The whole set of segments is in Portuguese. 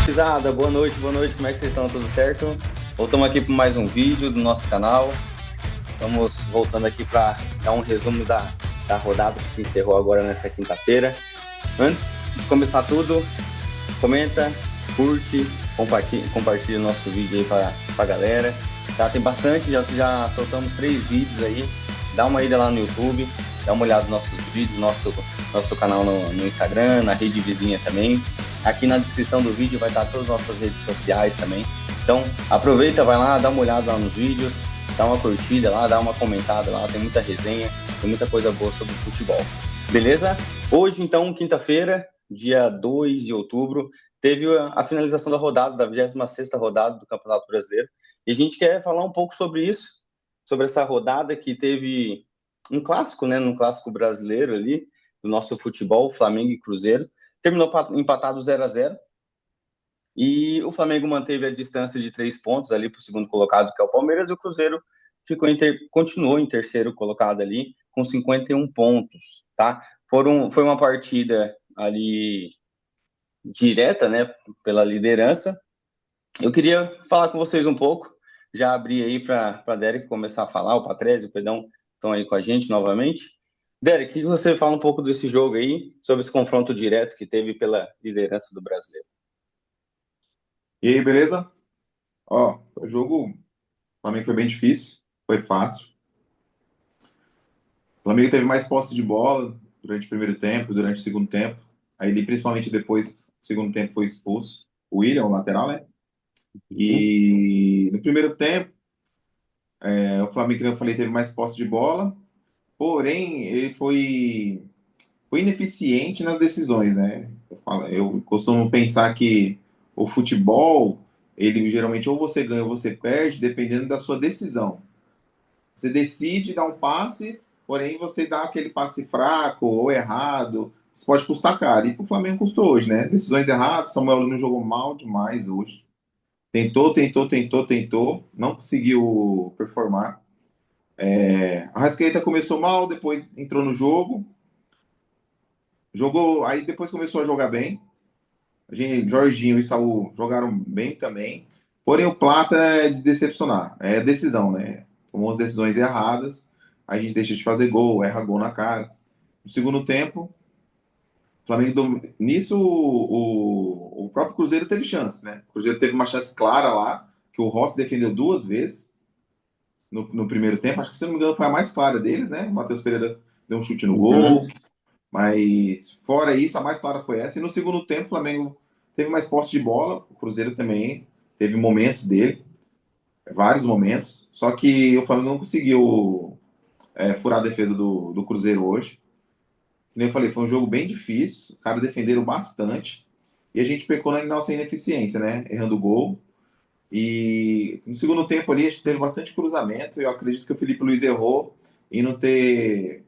Pisada, boa noite, como é que vocês estão? Tudo certo? Voltamos aqui para mais um vídeo do nosso canal. Estamos voltando aqui para dar um resumo da rodada que se encerrou agora nessa quinta-feira. Antes de começar tudo, comenta, curte, compartilha o nosso vídeo aí para a galera. Tá, tem bastante, já soltamos 3 vídeos aí. Dá uma ida lá no YouTube, dá uma olhada nos nossos vídeos, nosso canal no Instagram, na rede vizinha também. Aqui na descrição do vídeo vai estar todas as nossas redes sociais também. Então, aproveita, vai lá, dá uma olhada lá nos vídeos, dá uma curtida lá, dá uma comentada lá, tem muita resenha, tem muita coisa boa sobre futebol. Beleza? Hoje, então, quinta-feira, dia 2 de outubro, teve a finalização da rodada, da 26ª rodada do Campeonato Brasileiro. E a gente quer falar um pouco sobre isso, sobre essa rodada que teve um clássico, né, no clássico brasileiro ali, do nosso futebol, Flamengo e Cruzeiro. Terminou empatado 0-0. E o Flamengo manteve a distância de 3 pontos ali para o segundo colocado, que é o Palmeiras, e o Cruzeiro continuou em terceiro colocado ali, com 51 pontos, tá? Foi uma partida ali direta, né, pela liderança. Eu queria falar com vocês um pouco, já abri aí para Derek começar a falar, o Patrese, perdão, estão aí com a gente novamente. Derek, que você fala um pouco desse jogo aí, sobre esse confronto direto que teve pela liderança do brasileiro? E aí, beleza? Ó, o jogo, o Flamengo foi bem difícil, foi fácil. O Flamengo teve mais posse de bola durante o primeiro tempo, durante o segundo tempo. Aí, principalmente depois do segundo tempo, foi expulso o William, o lateral, né? E no primeiro tempo, o Flamengo, como eu falei, teve mais posse de bola, porém, ele foi ineficiente nas decisões, né? Eu costumo pensar que o futebol, ele geralmente ou você ganha ou você perde, dependendo da sua decisão. Você decide dar um passe, porém você dá aquele passe fraco ou errado. Isso pode custar caro. E pro Flamengo custou hoje, né? Decisões erradas. Samuel não jogou mal demais hoje. Tentou. Não conseguiu performar. A Arrascaeta começou mal, depois entrou no jogo. Jogou, aí depois começou a jogar bem. Jorginho e Saul jogaram bem também. Porém, o Plata é de decepcionar. É decisão, né? Tomou as decisões erradas. A gente deixa de fazer gol, erra gol na cara. No segundo tempo, o Flamengo nisso o próprio Cruzeiro teve chance, né? O Cruzeiro teve uma chance clara lá, que o Rossi defendeu 2 vezes no primeiro tempo. Acho que, se não me engano, foi a mais clara deles, né? O Matheus Pereira deu um chute no Uhum. gol. Mas, fora isso, a mais clara foi essa. E no segundo tempo, o Flamengo teve mais posse de bola. O Cruzeiro também teve momentos dele, vários momentos. Só que o Flamengo não conseguiu furar a defesa do Cruzeiro hoje. Como eu falei, foi um jogo bem difícil. Os caras defenderam bastante. E a gente pecou na nossa ineficiência, né? Errando o gol. E no segundo tempo ali, a gente teve bastante cruzamento. E eu acredito que o Felipe Luiz errou em não ter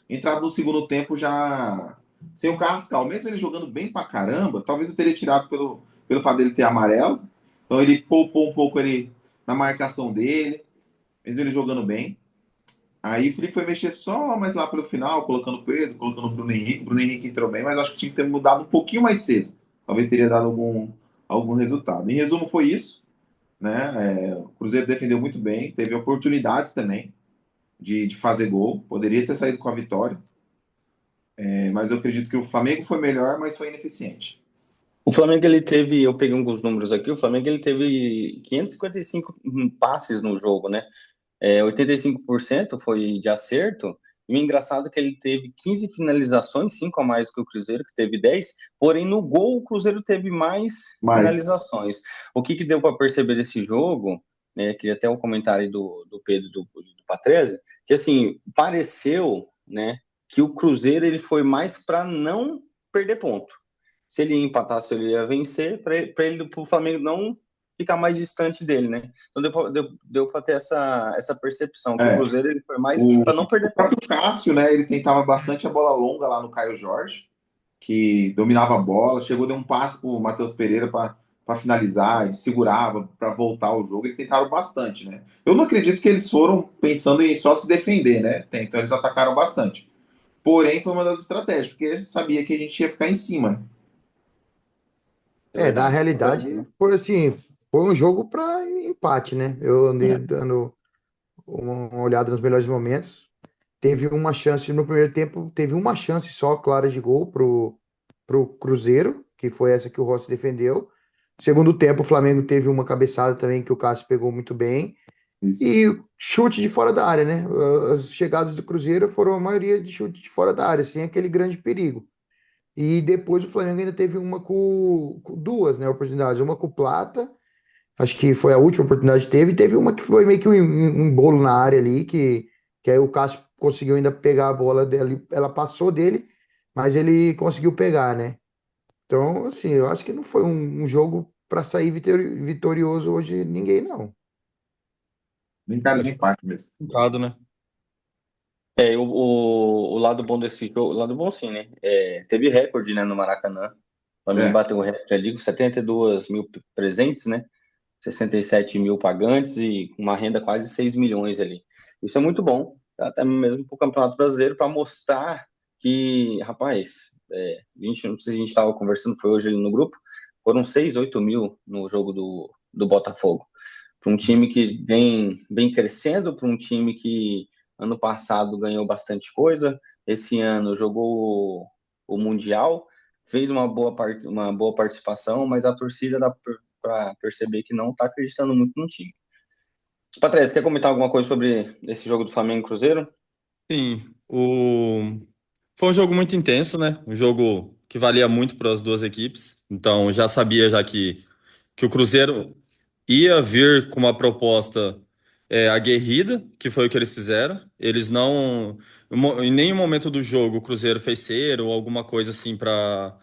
entrado no segundo tempo já sem o Carrascal. Mesmo ele jogando bem pra caramba, talvez eu teria tirado pelo fato dele ter amarelo. Então ele poupou um pouco ele na marcação dele, mesmo ele jogando bem. Aí o Felipe foi mexer só mais lá pelo final, colocando o Pedro, colocando o Bruno Henrique. O Bruno Henrique entrou bem, mas acho que tinha que ter mudado um pouquinho mais cedo. Talvez teria dado algum resultado. Em resumo, foi isso. Né? O Cruzeiro defendeu muito bem, teve oportunidades também de fazer gol. Poderia ter saído com a vitória. Mas eu acredito que o Flamengo foi melhor, mas foi ineficiente. O Flamengo, ele teve, eu peguei alguns números aqui, o Flamengo, ele teve 555 passes no jogo, né? 85% foi de acerto, e o engraçado é que ele teve 15 finalizações, 5 a mais que o Cruzeiro, que teve 10, porém no gol o Cruzeiro teve mais Mas finalizações. O que deu para perceber desse jogo, né, queria até um comentário do Pedro do Patrese, que assim, pareceu, né, que o Cruzeiro ele foi mais para não perder ponto. Se ele empatasse, ele ia vencer, para o Flamengo não ficar mais distante dele, né? Então deu para ter essa percepção que o é, Cruzeiro ele foi mais o, para não o perder ponto. próprio Cássio, né, ele tentava bastante a bola longa lá no Caio Jorge, que dominava a bola, chegou a dar um passe para o Matheus Pereira para finalizar, ele segurava para voltar ao jogo, eles tentaram bastante, né? Eu não acredito que eles foram pensando em só se defender, né? Então eles atacaram bastante. Porém, foi uma das estratégias, porque sabia que a gente ia ficar em cima. É Na verdade. realidade, foi assim, foi um jogo para empate, né? Eu andei dando uma olhada nos melhores momentos. Teve uma chance no primeiro tempo, teve uma chance só clara de gol pro Cruzeiro, que foi essa que o Rossi defendeu. Segundo tempo, o Flamengo teve uma cabeçada também que o Cássio pegou muito bem. Isso. E chute de fora da área, né? As chegadas do Cruzeiro foram a maioria de chute de fora da área, sem aquele grande perigo. E depois o Flamengo ainda teve uma com duas, né, oportunidades. Uma com o Plata, acho que foi a última oportunidade que teve, e teve uma que foi meio que um bolo na área ali, que aí o Cássio conseguiu ainda pegar a bola dele, ela passou dele, mas ele conseguiu pegar, né? Então, assim, eu acho que não foi um jogo para sair vitorioso hoje ninguém, não. Nem cara É de empate mesmo. complicado, né? O lado bom desse jogo, o lado bom sim, né? Teve recorde, né, no Maracanã. O Flamengo É. bateu o recorde ali com 72 mil presentes, né? 67 mil pagantes e uma renda quase 6 milhões ali. Isso é muito bom, até mesmo para o Campeonato Brasileiro, para mostrar que, rapaz, não sei se a gente estava conversando, foi hoje ali no grupo, foram 6, 8 mil no jogo do Botafogo. Para um time que vem crescendo, para um time que ano passado ganhou bastante coisa, esse ano jogou o Mundial, fez uma boa participação, mas a torcida dá para perceber que não está acreditando muito no time. Patrícia, quer comentar alguma coisa sobre esse jogo do Flamengo e Cruzeiro? Sim, foi um jogo muito intenso, né? Um jogo que valia muito para as duas equipes. Então, já sabia já que o Cruzeiro ia vir com uma proposta aguerrida, que foi o que eles fizeram. Eles não, em nenhum momento do jogo, o Cruzeiro fez cera ou alguma coisa assim para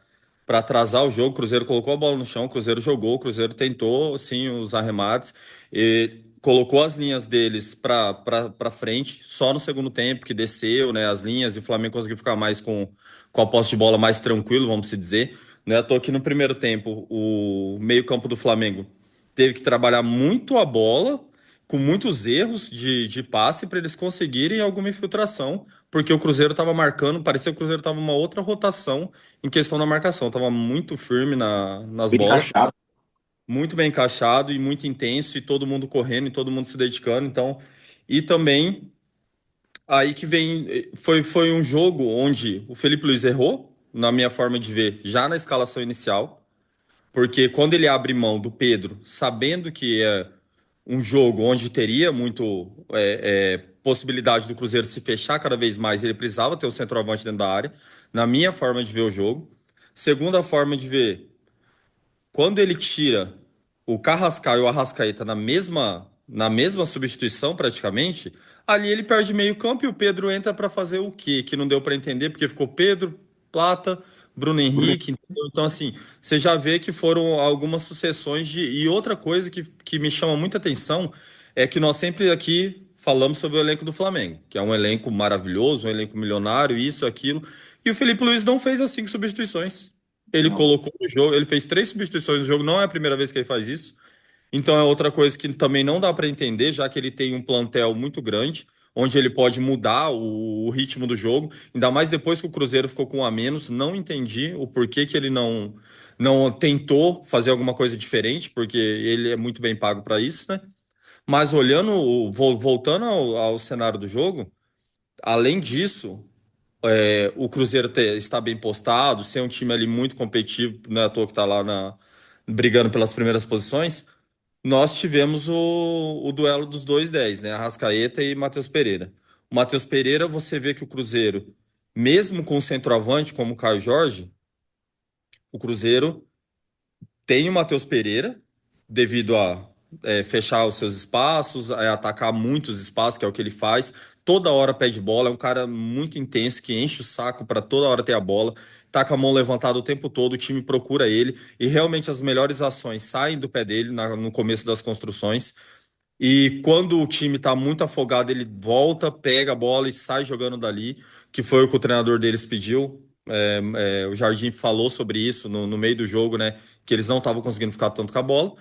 atrasar o jogo. O Cruzeiro colocou a bola no chão, o Cruzeiro jogou, o Cruzeiro tentou sim os arremates e colocou as linhas deles para frente, só no segundo tempo que desceu, né, as linhas e o Flamengo conseguiu ficar mais com a posse de bola mais tranquilo, vamos se dizer. Não é à toa que no primeiro tempo o meio-campo do Flamengo teve que trabalhar muito a bola, com muitos erros de passe para eles conseguirem alguma infiltração, porque o Cruzeiro estava marcando, parecia que o Cruzeiro estava uma outra rotação em questão da marcação, estava muito firme nas Bem bolas, encaixado. muito bem encaixado e muito intenso, e todo mundo correndo e todo mundo se dedicando, então, e também aí que vem, foi um jogo onde o Felipe Luiz errou, na minha forma de ver, já na escalação inicial, porque quando ele abre mão do Pedro, sabendo que é um jogo onde teria muito possibilidade do Cruzeiro se fechar cada vez mais, ele precisava ter o centroavante dentro da área, na minha forma de ver o jogo. Segunda forma de ver, quando ele tira o Carrascal e o Arrascaeta na mesma substituição praticamente, ali ele perde meio campo e o Pedro entra para fazer o quê? Que não deu para entender, porque ficou Pedro, Plata, Bruno Henrique, entendeu? Então assim, você já vê que foram algumas sucessões de... E outra coisa que me chama muita atenção é que nós sempre aqui falamos sobre o elenco do Flamengo, que é um elenco maravilhoso, um elenco milionário, isso, aquilo, e o Felipe Luiz não fez as 5 substituições. Ele Não. colocou no jogo, ele fez 3 substituições no jogo, não é a primeira vez que ele faz isso. Então é outra coisa que também não dá para entender, já que ele tem um plantel muito grande, onde ele pode mudar o ritmo do jogo. Ainda mais depois que o Cruzeiro ficou com um a menos, não entendi o porquê que ele não tentou fazer alguma coisa diferente, porque ele é muito bem pago para isso, né? Mas olhando, voltando ao cenário do jogo, além disso, o Cruzeiro está bem postado, ser um time ali muito competitivo, não é à toa que está lá brigando pelas primeiras posições. Nós tivemos o duelo dos dois 10, né? Arrascaeta e Matheus Pereira. O Matheus Pereira, você vê que o Cruzeiro, mesmo com o centroavante como o Caio Jorge, o Cruzeiro tem o Matheus Pereira, devido a fechar os seus espaços, atacar muitos espaços, que é o que ele faz. Toda hora pede bola, é um cara muito intenso, que enche o saco para toda hora ter a bola, tá com a mão levantada o tempo todo, o time procura ele, e realmente as melhores ações saem do pé dele no começo das construções. E quando o time tá muito afogado, ele volta, pega a bola e sai jogando dali, que foi o que o treinador deles pediu. O Jardim falou sobre isso no meio do jogo, né? Que eles não estavam conseguindo ficar tanto com a bola.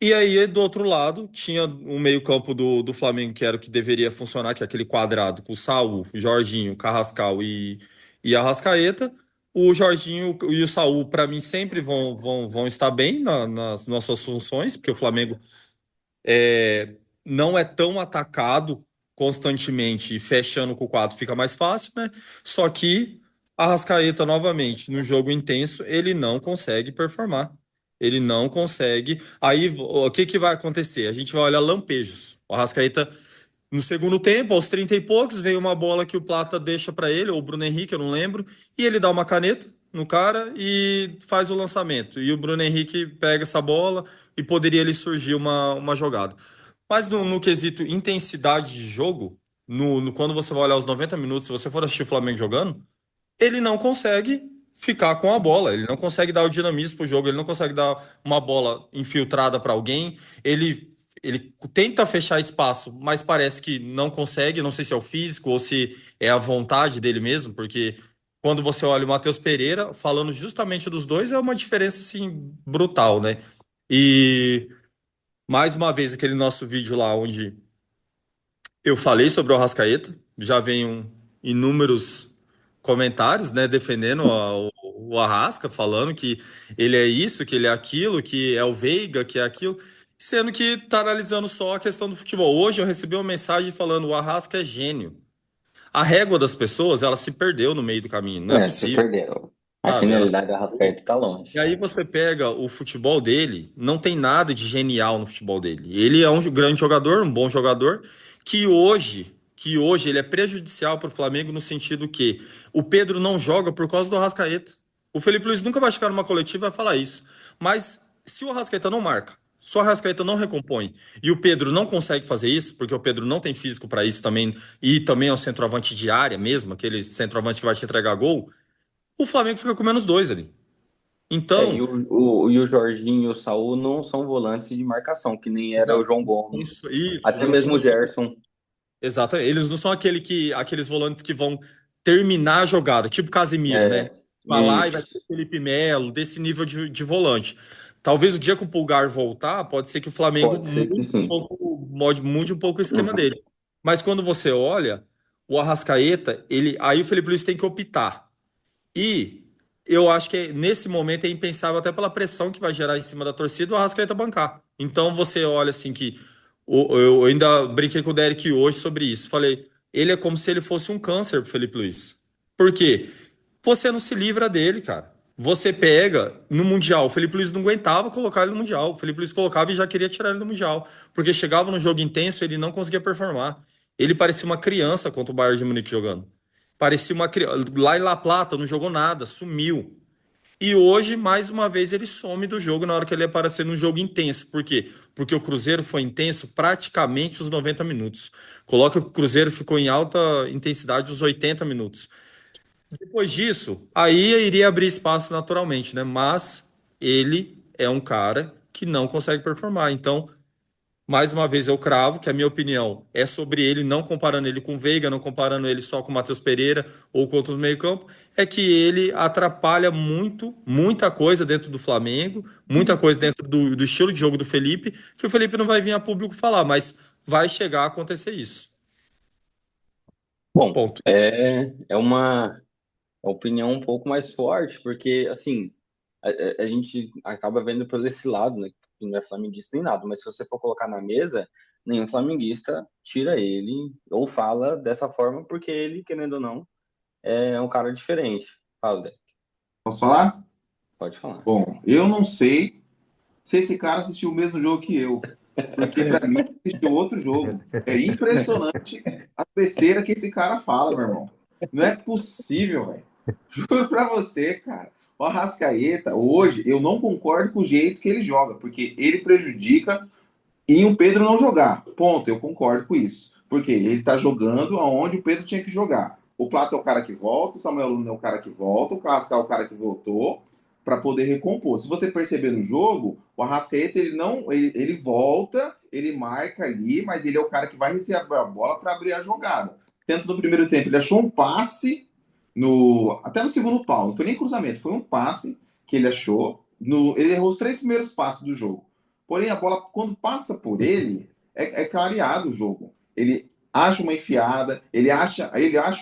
E aí, do outro lado, tinha um meio-campo do Flamengo, que era o que deveria funcionar, que é aquele quadrado, com o Saul, Jorginho, Carrascal e Arrascaeta. O Jorginho e o Saul, para mim, sempre vão estar bem nas nossas funções, porque o Flamengo é, não é tão atacado constantemente e fechando com o 4 fica mais fácil, né? Só que Arrascaeta, novamente, no jogo intenso, ele não consegue performar. Ele não consegue. Aí, o que que vai acontecer? A gente vai olhar lampejos. O Arrascaeta, no segundo tempo, aos 30 e poucos, veio uma bola que o Plata deixa para ele, ou o Bruno Henrique, eu não lembro, e ele dá uma caneta no cara e faz o lançamento. E o Bruno Henrique pega essa bola e poderia ali surgir uma jogada. Mas no quesito intensidade de jogo, quando você vai olhar os 90 minutos, se você for assistir o Flamengo jogando, ele não consegue ficar com a bola, ele não consegue dar o dinamismo pro jogo, ele não consegue dar uma bola infiltrada para alguém, ele tenta fechar espaço, mas parece que não consegue, não sei se é o físico ou se é a vontade dele mesmo, porque quando você olha o Matheus Pereira, falando justamente dos dois, é uma diferença assim brutal, né? E mais uma vez aquele nosso vídeo lá onde eu falei sobre o Arrascaeta, já venho inúmeros comentários, né, defendendo o Arrasca, falando que ele é isso, que ele é aquilo, que é o Veiga, que é aquilo, sendo que tá analisando só a questão do futebol. Hoje eu recebi uma mensagem falando o Arrasca é gênio. A régua das pessoas, ela se perdeu no meio do caminho, não é É, se possível, perdeu. A sabe? Ela se genialidade da perdeu. Arrascaeta tá E longe. aí você pega o futebol dele, não tem nada de genial no futebol dele. Ele é um grande jogador, um bom jogador, que hoje ele é prejudicial para o Flamengo no sentido que o Pedro não joga por causa do Arrascaeta. O Felipe Luiz nunca vai chegar numa coletiva e vai falar isso. Mas se o Arrascaeta não marca, se o Arrascaeta não recompõe e o Pedro não consegue fazer isso, porque o Pedro não tem físico para isso também, e também é um centroavante de área mesmo, aquele centroavante que vai te entregar gol, o Flamengo fica com menos dois ali. É, Então, e o Jorginho e o Saul não são volantes de marcação, que nem era o exato. João Gomes, Isso, até não são, mesmo o Gerson. exatamente. Eles não são aqueles volantes que vão terminar a jogada, tipo Casemiro, né? É, Vai lá e vai ter isso. Felipe Melo, desse nível de volante. Talvez o dia que o Pulgar voltar, pode ser que o Flamengo Pode ser que sim. mude um pouco o esquema Uhum. dele. Mas quando você olha, o Arrascaeta, aí o Felipe Luiz tem que optar. E eu acho que nesse momento é impensável, até pela pressão que vai gerar em cima da torcida, o Arrascaeta bancar. Então você olha assim que. Eu ainda brinquei com o Derek hoje sobre isso. Falei, ele é como se ele fosse um câncer pro Felipe Luiz. Por quê? Você não se livra dele, cara. Você pega no Mundial. O Felipe Luiz não aguentava colocar ele no Mundial. O Felipe Luiz colocava e já queria tirar ele do Mundial. Porque chegava no jogo intenso, ele não conseguia performar. Ele parecia uma criança contra o Bayern de Munique jogando. Parecia uma criança. Lá em La Plata, não jogou nada, sumiu. E hoje, mais uma vez, ele some do jogo na hora que ele aparecer num jogo intenso. Por quê? Porque o Cruzeiro foi intenso praticamente os 90 minutos. Coloca que o Cruzeiro ficou em alta intensidade os 80 minutos. Depois disso, aí iria abrir espaço naturalmente, né? Mas ele é um cara que não consegue performar. Então, mais uma vez eu cravo que a minha opinião é sobre ele, não comparando ele com o Veiga, não comparando ele só com o Matheus Pereira ou com outros meio-campo, é que ele atrapalha muito, muita coisa dentro do Flamengo, muita coisa dentro do estilo de jogo do Felipe, que o Felipe não vai vir a público falar, mas vai chegar a acontecer isso. Bom, Ponto. é uma opinião um pouco mais forte, porque, assim, a gente acaba vendo por esse lado, né? Que não é flamenguista nem nada, mas se você for colocar na mesa, nenhum flamenguista tira ele ou fala dessa forma, porque ele, querendo ou não, é um cara diferente. Fala, Dé, Posso falar? pode falar. Bom, eu não sei se esse cara assistiu o mesmo jogo que eu, porque para mim ele assistiu outro jogo. É impressionante a besteira que esse cara fala, meu irmão. Não é possível, velho. Juro pra você, cara. O Arrascaeta, hoje, eu não concordo com o jeito que ele joga, porque ele prejudica em o Pedro não jogar. Ponto, eu concordo com isso. Porque ele tá jogando aonde o Pedro tinha que jogar. O Plato é o cara que volta, o Samuel Luna é o cara que volta, o Casca é o cara que voltou para poder recompor. Se você perceber no jogo, o Arrascaeta ele não, ele volta, ele marca ali, mas ele é o cara que vai receber a bola para abrir a jogada. Tanto no primeiro tempo ele achou um passe até no segundo pau, não foi nem cruzamento, foi um passe que ele achou. Ele errou os 3 primeiros passos do jogo. Porém, a bola, quando passa por ele, é clareado o jogo. Ele acha uma enfiada, ele acha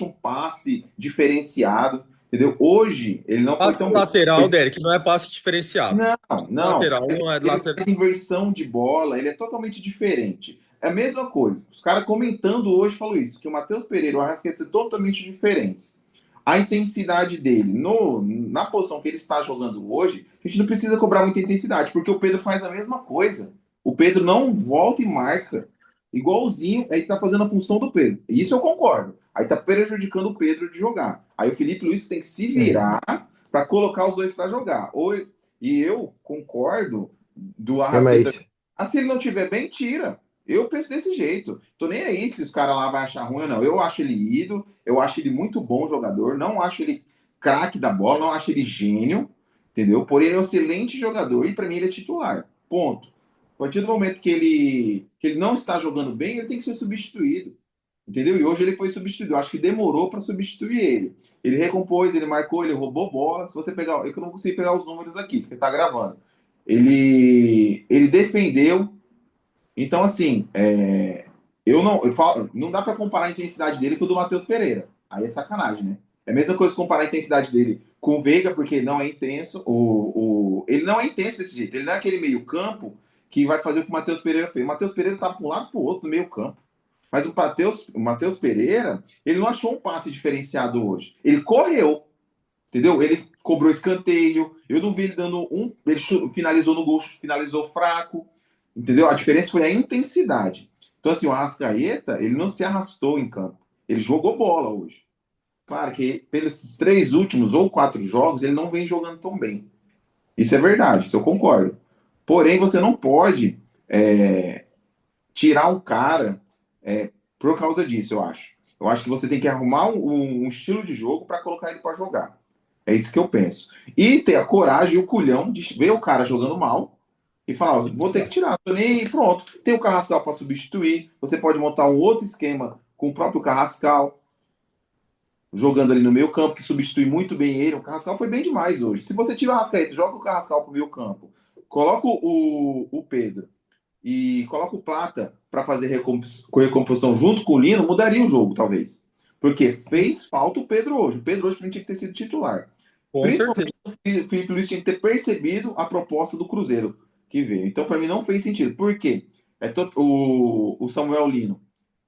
um passe diferenciado, entendeu? Hoje, ele não foi Passe tão bem. lateral, Derek, não é passe diferenciado. Não, não. Lateral Mas não é ele lateral. faz inversão de bola, ele é totalmente diferente. É a mesma coisa. Os caras comentando hoje falou isso, que o Matheus Pereira e o Arrascaeta são totalmente diferentes. A intensidade dele na posição que ele está jogando hoje, a gente não precisa cobrar muita intensidade, porque o Pedro faz a mesma coisa. O Pedro não volta e marca igualzinho, aí tá fazendo a função do Pedro. Isso eu concordo. Aí tá prejudicando o Pedro de jogar. Aí o Felipe Luiz tem que se virar para colocar os dois para jogar. E eu concordo do É, Arrascaeta. mas, Se ele não tiver bem, tira. Eu penso desse jeito. Tô nem aí se os caras lá vão achar ruim ou não. Eu acho ele ídolo, eu acho ele muito bom jogador, não acho ele craque da bola, não acho ele gênio, entendeu? Porém, ele é um excelente jogador e para mim ele é titular. Ponto. A partir do momento que ele não está jogando bem, ele tem que ser substituído. Entendeu? E hoje ele foi substituído. Eu acho que demorou para substituir ele. Ele recompôs, ele marcou, ele roubou bola. Se você pegar, eu não consigo pegar os números aqui, porque tá gravando. Ele defendeu. Então, assim, eu falo, não dá para comparar a intensidade dele com o do Matheus Pereira. Aí é sacanagem, né? É a mesma coisa comparar a intensidade dele com o Veiga, porque não é intenso. Ele não é intenso desse jeito. Ele não é aquele meio-campo que vai fazer o que o Matheus Pereira fez. O Matheus Pereira tá para um lado para o outro no meio-campo. Mas o Matheus Pereira, ele não achou um passe diferenciado hoje. Ele correu, entendeu? Ele cobrou escanteio. Eu não vi ele dando um. Ele finalizou no gol, finalizou fraco, entendeu? A diferença foi a intensidade. Então, assim, o Arrascaeta, ele não se arrastou em campo. Ele jogou bola hoje. Claro que pelos 3 últimos ou 4 jogos, ele não vem jogando tão bem. Isso é verdade, isso eu concordo. Porém, você não pode tirar um cara por causa disso, eu acho. Eu acho que você tem que arrumar um estilo de jogo para colocar ele para jogar. É isso que eu penso. E ter a coragem e o culhão de ver o cara jogando mal e falar, vou ter que tirar, tô nem aí, pronto. Tem o Carrascal para substituir, você pode montar um outro esquema com o próprio Carrascal, jogando ali no meio campo, que substitui muito bem ele. O Carrascal foi bem demais hoje. Se você tira o Arrascaeta, joga o Carrascal para o meio campo, coloca o Pedro e coloca o Plata para fazer recomposição junto com o Lino, mudaria o jogo, talvez. Porque fez falta o Pedro hoje. O Pedro hoje tinha que ter sido titular. Com certeza. Principalmente o Felipe Luiz tinha que ter percebido a proposta do Cruzeiro que veio. Então, para mim, não fez sentido. Por quê? O Samuel Lino,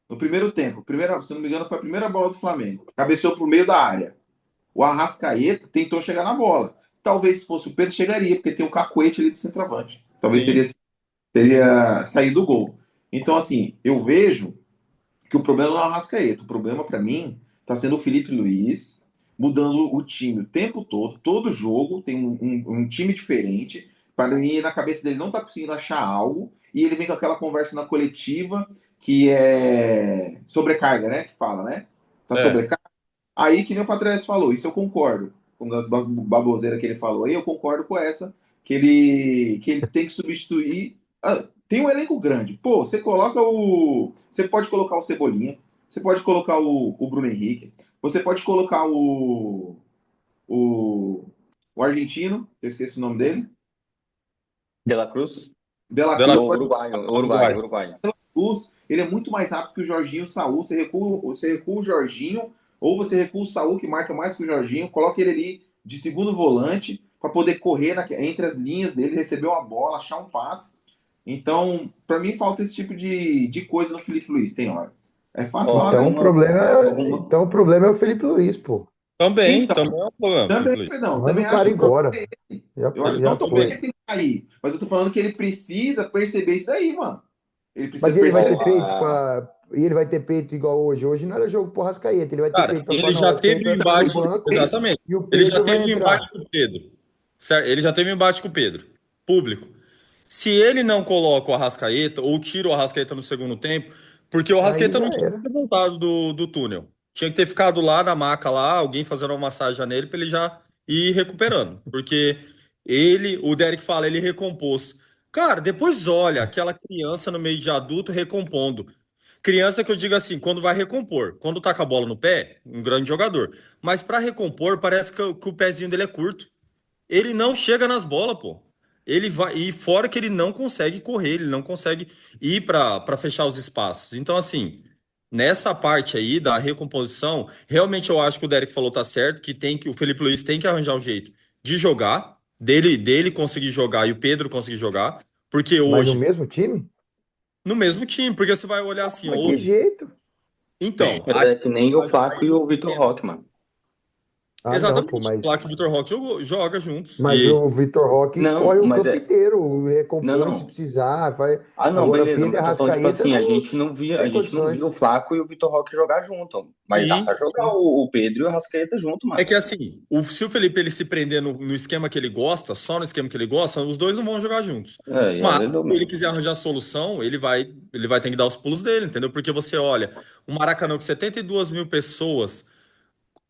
no primeiro tempo, se não me engano, foi a primeira bola do Flamengo. Cabeceou para o meio da área. O Arrascaeta tentou chegar na bola. Talvez se fosse o Pedro, chegaria, porque tem o cacuete ali do centroavante. Talvez teria saído o gol. Então, assim, eu vejo que o problema não é o Arrascaeta. O problema, para mim, está sendo o Felipe Luiz mudando o time o tempo todo jogo tem um time diferente. Para mim, na cabeça dele, não está conseguindo achar algo. E ele vem com aquela conversa na coletiva que é sobrecarga, né? Que fala, né? Tá sobrecarga. Aí, que nem o Patrese falou, isso eu concordo. Com as baboseiras que ele falou aí, eu concordo com essa, que ele tem que substituir. Tem um elenco grande. Pô, você coloca o. Você pode colocar o Cebolinha, você pode colocar o Bruno Henrique, você pode colocar o, o argentino, eu esqueci o nome dele. De La Cruz? De La De Cruz, La- O Uruguai. Cruz, ele é muito mais rápido que o Jorginho e o Saúl. Você recua o Jorginho, ou você recua o Saúl, que marca mais que o Jorginho, coloca ele ali de segundo volante para poder correr entre as linhas dele, receber uma bola, achar um passe. Então, para mim, falta esse tipo de coisa no Felipe Luiz, tem hora. É fácil Ó, falar, então né? então o problema é o Felipe Luiz, pô. Também, Então, também é um problema, também, Felipe Luiz. perdão, Manda também o acho cara que o problema embora. é ele. Já, Eu acho, já não tô falando que foi. ele tem que sair, mas eu tô falando que ele precisa perceber isso daí, mano. Ele precisa Mas ele vai perceber. ter Ó, peito para. E ele vai ter peito igual hoje. Hoje não era jogo pro Rascaeta. Ele vai ter Cara, peito para falar, ele não, o já teve Rascaeta um vai ficar no embate, banco exatamente. e o Ele já Pedro vai teve um entrar. embate com o Pedro. Certo? Ele já teve um embate com o Pedro. Público. Se ele não coloca o Arrascaeta, ou tira o Arrascaeta no segundo tempo, porque o Aí Arrascaeta já não tinha que era. ter voltado do túnel. Tinha que ter ficado lá na maca lá, alguém fazendo uma massagem nele para ele já ir recuperando. Porque o Derek fala, ele recompôs. Cara, depois olha, aquela criança no meio de adulto recompondo. Criança que eu digo assim, quando vai recompor, quando tá com a bola no pé, um grande jogador. Mas para recompor, parece que o pezinho dele é curto. Ele não chega nas bolas, pô. Ele vai. E fora que ele não consegue correr, ele não consegue ir para fechar os espaços. Então, assim, nessa parte aí da recomposição, realmente eu acho que o Derek falou tá certo, que o Felipe Luiz tem que arranjar um jeito de jogar, dele conseguir jogar e o Pedro conseguir jogar, porque Mas no hoje, mesmo time? no mesmo time, porque você vai olhar assim, Mas que jeito? então, É que nem o Flaco e o Vitor Roque, mano. Ah, não, pô, exatamente, lá mas, que o Vitor Roque joga juntos, mas e o Vitor Roque Não, corre o mas campo é. inteiro, Não, recompõe se não. precisar, vai. Ah, não, Agora, beleza, Pedro e mas eu tô falando, tipo Arrascaeta assim, não a tem gente não via o condições. Flaco e o Vitor Roque jogar junto. Mas dá pra sim. jogar o Pedro e o Arrascaeta junto, É mano. que assim, se o Felipe ele se prender no esquema que ele gosta, só no esquema que ele gosta, os dois não vão jogar juntos. É, e Mas azedou se ele mesmo. quiser arranjar solução, ele vai ter que dar os pulos dele, entendeu? Porque você olha, o Maracanã com 72 mil pessoas,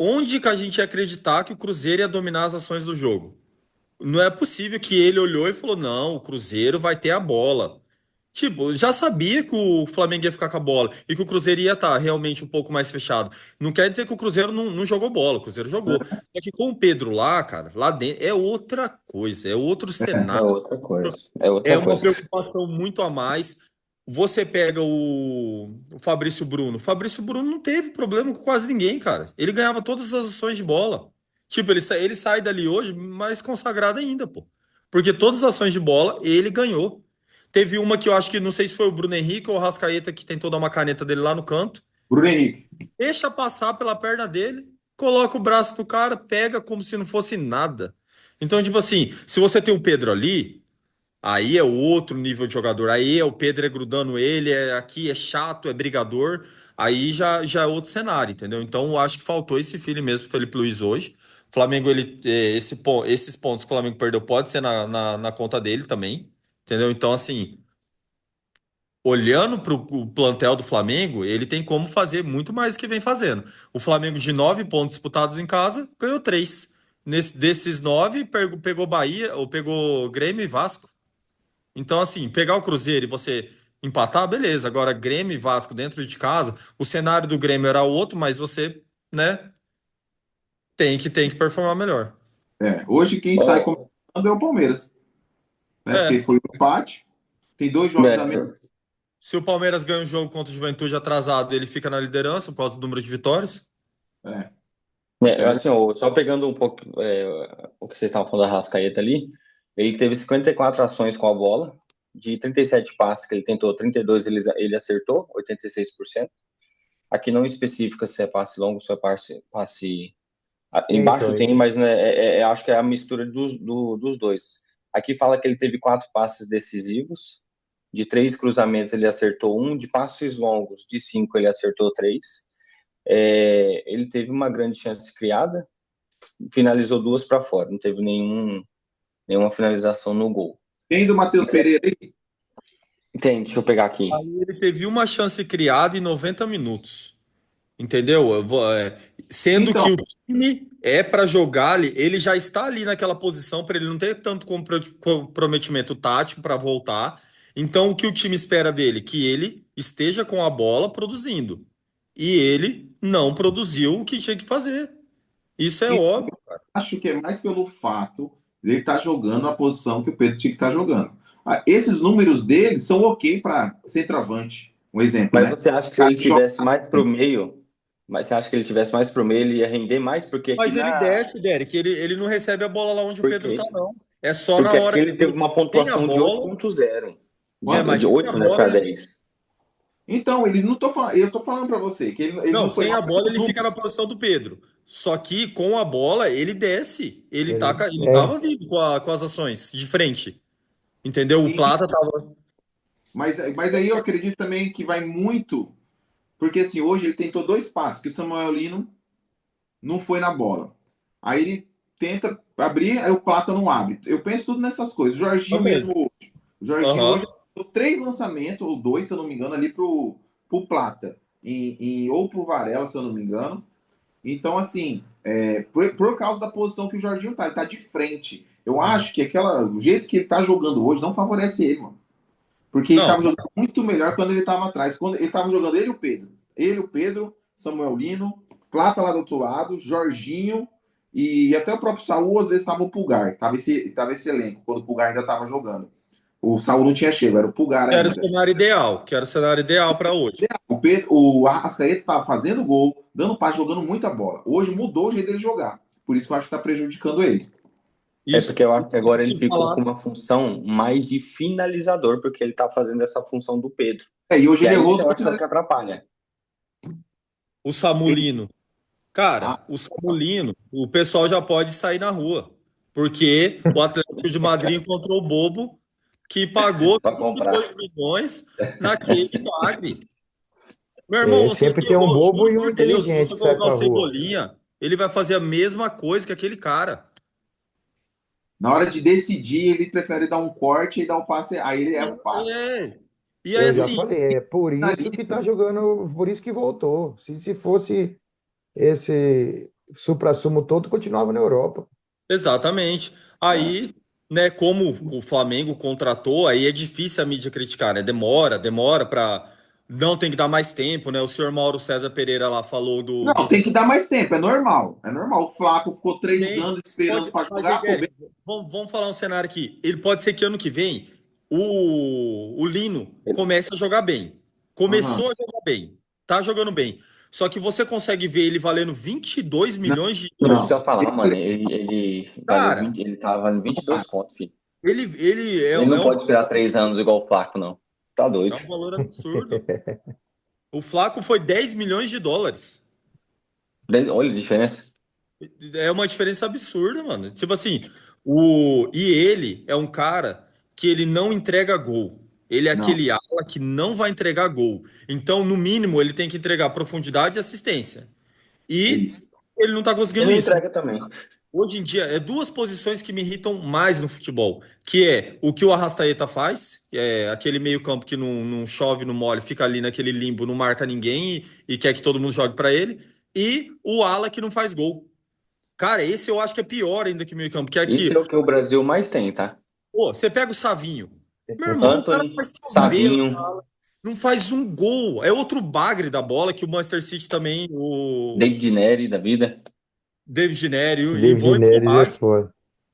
onde que a gente ia acreditar que o Cruzeiro ia dominar as ações do jogo? Não é possível que ele olhou e falou: não, o Cruzeiro vai ter a bola. Tipo, já sabia que o Flamengo ia ficar com a bola e que o Cruzeiro ia estar realmente um pouco mais fechado. Não quer dizer que o Cruzeiro não jogou bola, o Cruzeiro jogou. Só que com o Pedro lá, cara, lá dentro é outra coisa, é outro É cenário, outra coisa. É é outra uma coisa. preocupação muito a mais. Você pega o Fabrício Bruno. O Fabrício Bruno não teve problema com quase ninguém, cara. Ele ganhava todas as ações de bola. Tipo, ele sai dali hoje mais consagrado ainda, pô. Porque todas as ações de bola ele ganhou. Teve uma que eu acho que não sei se foi o Bruno Henrique ou o Rascaeta que tentou dar uma caneta dele lá no canto. Bruno Henrique. Deixa passar pela perna dele, coloca o braço no cara, pega como se não fosse nada. Então, tipo assim, se você tem o Pedro ali. Aí é outro nível de jogador. Aí é o Pedro é grudando ele, aqui é chato, é brigador. Aí já é outro cenário, entendeu? Então eu acho que faltou esse feeling mesmo pro Felipe Luiz hoje. O Flamengo, esses pontos que o Flamengo perdeu pode ser na conta dele também, entendeu? Então, assim, olhando para o plantel do Flamengo, ele tem como fazer muito mais do que vem fazendo. O Flamengo, de 9 pontos disputados em casa, ganhou três. Desses 9, pegou Bahia, ou pegou Grêmio e Vasco. Então, assim, pegar o Cruzeiro e você empatar, beleza. Agora, Grêmio e Vasco dentro de casa, o cenário do Grêmio era outro, mas você, né, tem que performar melhor. Hoje quem sai Ó, comemorando é o Palmeiras, né? Porque É, foi um empate, tem 2 jogos a menos. é, se o Palmeiras ganha um jogo contra o Juventude atrasado, ele fica na liderança por causa do número de vitórias. É, isso é verdade. assim, ó, só pegando um pouco o que vocês estavam falando da Rascaeta ali, ele teve 54 ações com a bola, de 37 passes que ele tentou, 32 ele acertou, 86%. Aqui não especifica se é passe longo, se é passe. Então, Embaixo tem, mas né, acho que é a mistura dos dois. Aqui fala que ele teve 4 passes decisivos, de 3 cruzamentos ele acertou um, de passes longos, de 5 ele acertou 3. Ele teve uma grande chance criada, finalizou 2 para fora, não teve nenhuma finalização no gol. Tem do Matheus Pereira aí? Tem, deixa eu pegar aqui. Aí ele teve uma chance criada em 90 minutos. Entendeu? Sendo Então, que o time é para jogar ali, ele já está ali naquela posição para ele não ter tanto comprometimento tático para voltar. Então, o que o time espera dele? Que ele esteja com a bola produzindo. E ele não produziu o que tinha que fazer. Isso é óbvio. acho que é mais pelo fato de ele estar jogando na posição que o Pedro tinha que estar jogando. Esses números dele são ok para centroavante. Um exemplo, Mas né? você acha que se Cara ele que joga tivesse mais pro meio, mas você acha que ele tivesse mais pro meio, ele ia render mais? Porque aqui Mas ele desce, Derek. Ele não recebe a bola lá onde o Pedro tá, porque, não. É só na porque hora aqui que ele teve uma tem a pontuação de bola. 8.0. Mas De sem a 8, né, bola, para ele 10. Então, ele não tô falando, eu tô falando para você que ele não, não foi sem mal a bola pelos ele fica na números. posição do Pedro. Só que com a bola ele desce. ele, Ele é, tava vivo com as ações de frente. Entendeu? O Sim, Plata tava. mas aí eu acredito também que vai muito, porque assim, hoje ele tentou 2 passes, que o Samuel Lino não foi na bola. Aí ele tenta abrir, aí o Plata não abre. Eu penso tudo nessas coisas. O Jorginho mesmo Também. hoje. O Jorginho Aham. hoje deu 3 lançamentos, ou 2, se eu não me engano, ali pro Plata. Ou pro Varela, se eu não me engano. Então, assim, por causa da posição que o Jorginho tá, ele tá de frente. Eu acho que o jeito que ele tá jogando hoje não favorece ele, mano. Porque ele Não, tava jogando muito melhor quando ele tava atrás. Quando ele tava jogando ele e o Pedro. Ele, o Pedro, Samuel Lino, Plata lá do outro lado, Jorginho e até o próprio Saúl, às vezes tava o Pulgar. Tava esse elenco, quando o Pulgar ainda tava jogando. O Saul não tinha chego, era o Pulgar Que era o ainda. cenário ideal, que era o cenário ideal para hoje. O Arrascaeta estava fazendo gol, dando passe, jogando muita bola. Hoje mudou o jeito dele jogar. Por isso que eu acho que está prejudicando ele. É Isso, porque eu acho que agora ele sem ficou com falar. uma função mais de finalizador, porque ele tá fazendo essa função do Pedro. E hoje E ele aí errou eu duas acho que é o que atrapalha. O Samulino. Cara, Ah, o Samulino, o pessoal já pode sair na rua. Porque o Atlético de Madrid encontrou o bobo que pagou Para comprar. 22 milhões naquele Bagre. Meu irmão, você Sempre tem um bobo juro e um por Deus, se inteligente você que sai colocar o pra rua. Cebolinha, ele vai fazer a mesma coisa que aquele cara. na hora de decidir, ele prefere dar um corte e dar um passe. Aí ele erra o passe. É. E aí, Eu já assim, falei, é por isso que tá jogando, por isso que voltou. Se fosse esse suprassumo todo, continuava na Europa. exatamente. É. Aí, né, como o Flamengo contratou, aí é difícil a mídia criticar, né? Demora para não tem que dar mais tempo, né? O senhor Mauro César Pereira lá falou do Não, tem que dar mais tempo, é normal. É normal. O Flaco ficou 3 anos esperando pode, para mas aí, jogar. Pô, Eric, vamos falar um cenário aqui. Ele pode ser que ano que vem o Lino comece a jogar bem. aham. Começou a jogar bem. Tá jogando bem. Só que você consegue ver ele valendo 22 Não, milhões de Isso que eu não. ia euros. falar, mano. Ele valeu Cara, 20, ele tava valendo Não vai. 22 conto, filho. ele Ele não é um pode esperar 3 anos igual o Flaco, não. Você tá é doido. um valor absurdo. O Flaco foi 10 milhões de dólares. Olha a diferença. É uma diferença absurda, mano. Tipo assim, e ele é um cara que ele não entrega gol. Ele é Não, aquele ala que não vai entregar gol. Então, no mínimo, ele tem que entregar profundidade e assistência. é E isso. ele não tá Ele conseguindo não isso. entrega também. Hoje em dia, é duas posições que me irritam mais no futebol, que é o que o Arrascaeta faz, que é aquele meio-campo que não chove, não molha, fica ali naquele limbo, não marca ninguém e quer que todo mundo jogue pra ele, e o ala que não faz gol. Cara, esse eu acho que é pior ainda que o meio-campo, que é Isso aqui, é o que o Brasil mais tem, tá? pô, você pega o Savinho. Meu irmão, o cara Anthony, faz chover, Savinho, não faz um gol. É outro bagre da bola que o Manchester City também, o David Neri da vida. David Nery, e David vão Neres é empurrar. foda.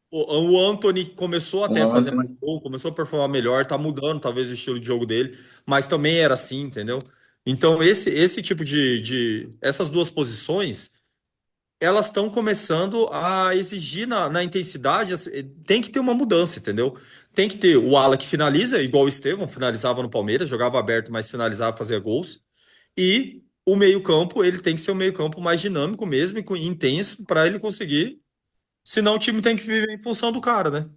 O Anthony começou O até a fazer mais Anthony. gol, começou a performar melhor, tá mudando talvez o estilo de jogo dele, mas também era assim, entendeu? Então, esse tipo essas duas posições, elas estão começando a exigir na intensidade, tem que ter uma mudança, entendeu? Tem que ter o ala que finaliza, igual o Estevão, finalizava no Palmeiras, jogava aberto, mas finalizava, fazia gols. E o meio-campo, ele tem que ser um meio-campo mais dinâmico mesmo e intenso para ele conseguir. Senão o time tem que viver em função do cara, né?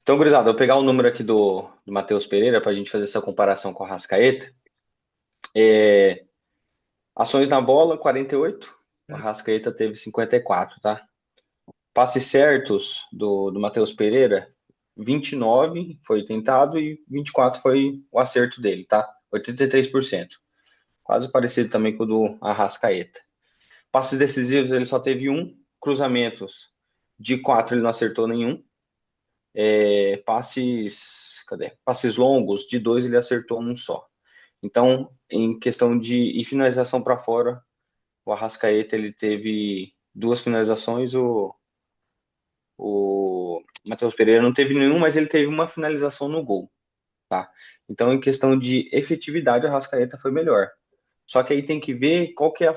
Então, gurizada, eu vou pegar o número aqui do Matheus Pereira para a gente fazer essa comparação com o Arrascaeta. É, ações na bola, 48. O Arrascaeta teve 54, tá? Passes certos do Matheus Pereira, 29 foi tentado e 24 foi o acerto dele, tá? 83%. Quase parecido também com o do Arrascaeta. Passes decisivos, ele só teve um. Cruzamentos, de 4 ele não acertou nenhum. Passes longos, de 2 ele acertou um só. Então, em questão de finalização para fora, o Arrascaeta ele teve 2 finalizações, o Matheus Pereira não teve nenhum, mas ele teve uma finalização no gol, tá? Então, em questão de efetividade, o Arrascaeta foi melhor. Só que aí tem que ver qual que é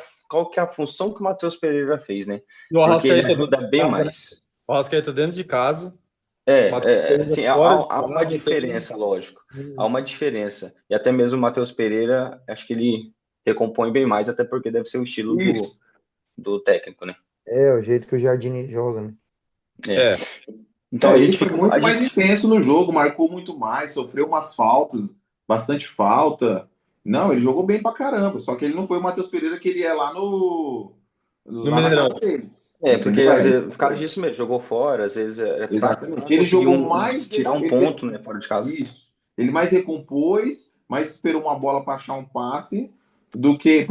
a função que o Matheus Pereira fez, né? E o Porque ele Arrascaeta dentro ajuda de bem casa, né? mais. O Arrascaeta dentro de casa. O Matheus Pereira Assim, fora de há uma casa tem. diferença, lógico. Há uma diferença. E até mesmo o Matheus Pereira, acho que ele recompõe bem mais, até porque deve ser o estilo Isso. do técnico, né? É, o jeito que o Jardine joga, né? É. É. Então a Ele gente foi fica. muito mais intenso no jogo, marcou muito mais, sofreu umas faltas, bastante falta. Não, ele jogou bem pra caramba. Só que ele não foi o Matheus Pereira que ele é lá No lá na Mineirão. casa deles. Porque Entendeu? às vezes, por causa disso mesmo, jogou fora, às vezes para Exatamente. Ele conseguir jogou mais. tirar um ponto, né, fora de casa. Isso. Ele mais recompôs, mais esperou uma bola para achar um passe porque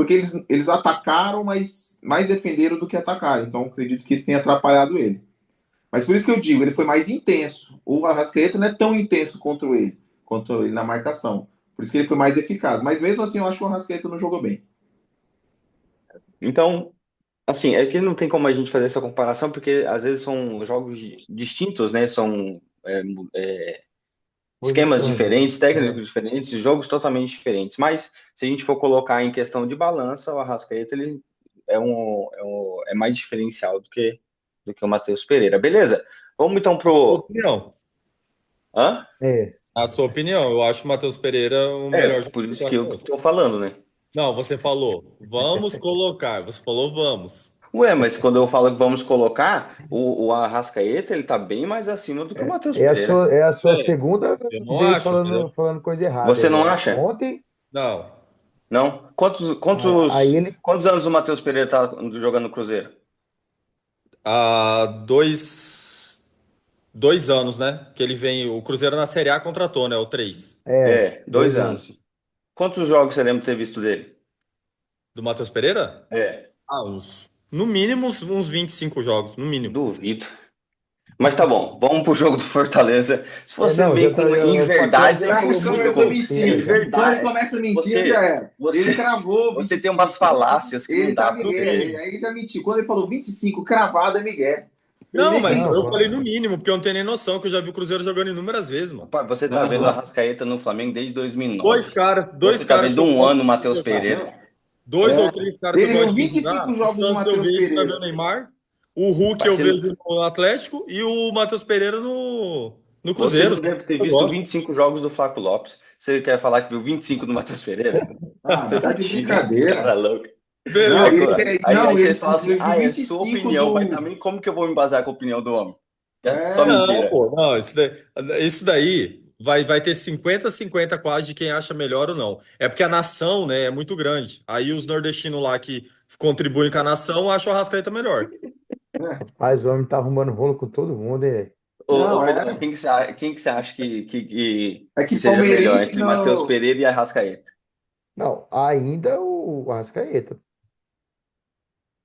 eles atacaram, mas mais defenderam do que atacaram. Então, acredito que isso tenha atrapalhado ele. Mas por isso que eu digo, ele foi mais intenso. O Arrascaeta não é tão intenso contra ele na marcação. Por isso que ele foi mais eficaz. Mas mesmo assim, eu acho que o Arrascaeta não jogou bem. Então, assim, é que não tem como a gente fazer essa comparação, porque às vezes são jogos distintos, né? São esquemas Posições, né? diferentes, técnicos diferentes, jogos totalmente diferentes. Mas se a gente for colocar em questão de balança, o Arrascaeta ele é mais diferencial do que o Matheus Pereira. Beleza? Vamos então Sua pro. opinião. Hã? É, A sua opinião, eu acho o Matheus Pereira o melhor Por jogador isso do que eu Arrascaeta. tô falando, né? Não, você falou, vamos colocar. Você falou, vamos. Ué, mas quando eu falo que vamos colocar, o Arrascaeta, ele tá bem mais acima do que o Matheus Pereira. é a sua É, segunda eu não vez acho, entendeu? falando coisa errada Você aí, não ó. acha? Ontem, Não. Não? aí ele. Quantos anos o Matheus Pereira tá jogando no Cruzeiro? Há dois anos, né? Que ele vem. O Cruzeiro na Série A contratou, né? O 3 É, dois 2 anos. anos. Quantos jogos você lembra de ter visto dele? do Matheus Pereira? É, Ah, no mínimo uns 25 jogos, no mínimo. duvido. Mas tá bom, vamos pro jogo do Fortaleza. Se você Não, vem com o Patrick inverdades, é já falou muita Começou impossível. mentindo. besteira já. Quando ele Inverdade. começa mentindo, já Você, era. você, Ele cravou você tem 25. umas falácias que não Ele dá tá pra. No Miguel. mínimo. Aí já mentiu. Quando ele falou 25 cravado, é Miguel. Ele Não, nem mas Não, eu pensou. falei no mínimo, porque eu não tenho nem noção, que eu já vi o Cruzeiro jogando inúmeras vezes, mano. Rapaz, você tá vendo o Não. Arrascaeta no Flamengo desde 2009. Dois Você tá caras vendo que eu um gosto ano o muito de Matheus jogar. Pereira. Dois ou três caras que eu Ele gosto viu de 25 divulgar. O jogos do Santos eu Matheus vejo pra ver o Pereira. Neymar. O Hulk Rapaz, eu vejo no Atlético e o Matheus Pereira no você Cruzeiro. não deve ter Eu visto gosto. 25 jogos do Flaco Lopes. Você quer falar que viu 25 do Matheus Pereira? Ah, Você tá tá de tirando, cara brincadeira. louco. Não, Beleza. Aí ele vocês falam assim, viu é sua 25 opinião, mas do. também como que eu vou me embasar com a opinião do homem? É só É, Não, mentira. pô, não, isso daí vai ter 50-50 quase de quem acha melhor ou não. É porque a nação, né, é muito grande. Aí os nordestinos lá que contribuem com a nação acham o Arrascaeta melhor. Rapaz, o homem tá arrumando rolo com todo mundo, hein? Ô não, Pedrão, é. quem que você acha É que que seja melhor palmeirense entre Matheus não. Pereira e Arrascaeta? Não, ainda o Arrascaeta.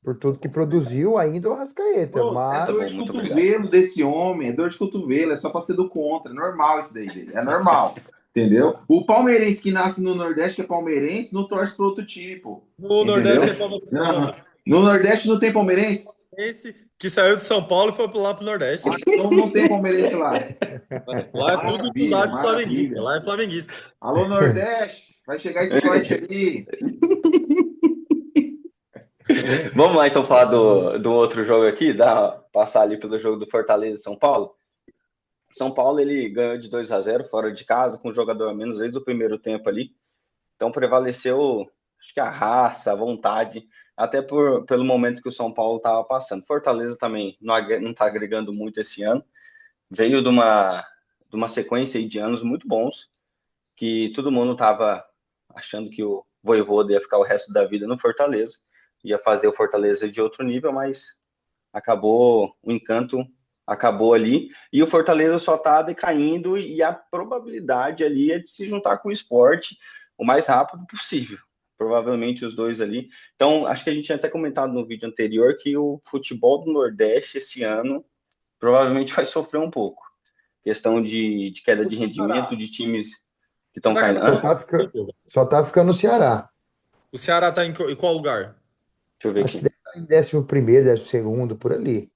Por tudo que produziu, ainda o Arrascaeta. Pô, é Tá dor bom, Mas, de muito obrigado. cotovelo desse homem, é dor de cotovelo, é só pra ser do contra. É normal isso daí dele. É normal. Entendeu? O palmeirense que nasce no Nordeste, que é palmeirense, não torce para outro time, pô. No Entendeu? Nordeste tem Palmeiras, Não. No Nordeste não tem palmeirense? esse que saiu de São Paulo e foi lá pro Nordeste. Então não tem palmeirense lá. Lá é tudo Maravilha, unidade flamenguista. maravilha. Lá é flamenguista. Alô, Nordeste, vai chegar esse corte aí. Vamos lá então falar do outro jogo aqui, passar ali pelo jogo do Fortaleza e São Paulo. São Paulo ele ganhou de 2-0 fora de casa, com um jogador a menos desde o primeiro tempo ali. Então prevaleceu, acho que a raça, a vontade, até pelo momento que o São Paulo estava passando. Fortaleza também não está agregando muito esse ano. Veio de uma sequência aí de anos muito bons, que todo mundo estava achando que o Vojvoda ia ficar o resto da vida no Fortaleza, ia fazer o Fortaleza de outro nível, mas o encanto acabou ali, e o Fortaleza só está decaindo, e a probabilidade ali é de se juntar com o Sport o mais rápido possível, provavelmente os dois ali. Então, acho que a gente tinha até comentado no vídeo anterior que o futebol do Nordeste esse ano provavelmente vai sofrer um pouco. Questão de queda de rendimento de times que Você estão vai caindo. acabar Hã? Só tá ficando no Ceará. O Ceará tá em qual lugar? Deixa eu ver Acho que aqui. deve estar em 11º, 12º, por ali.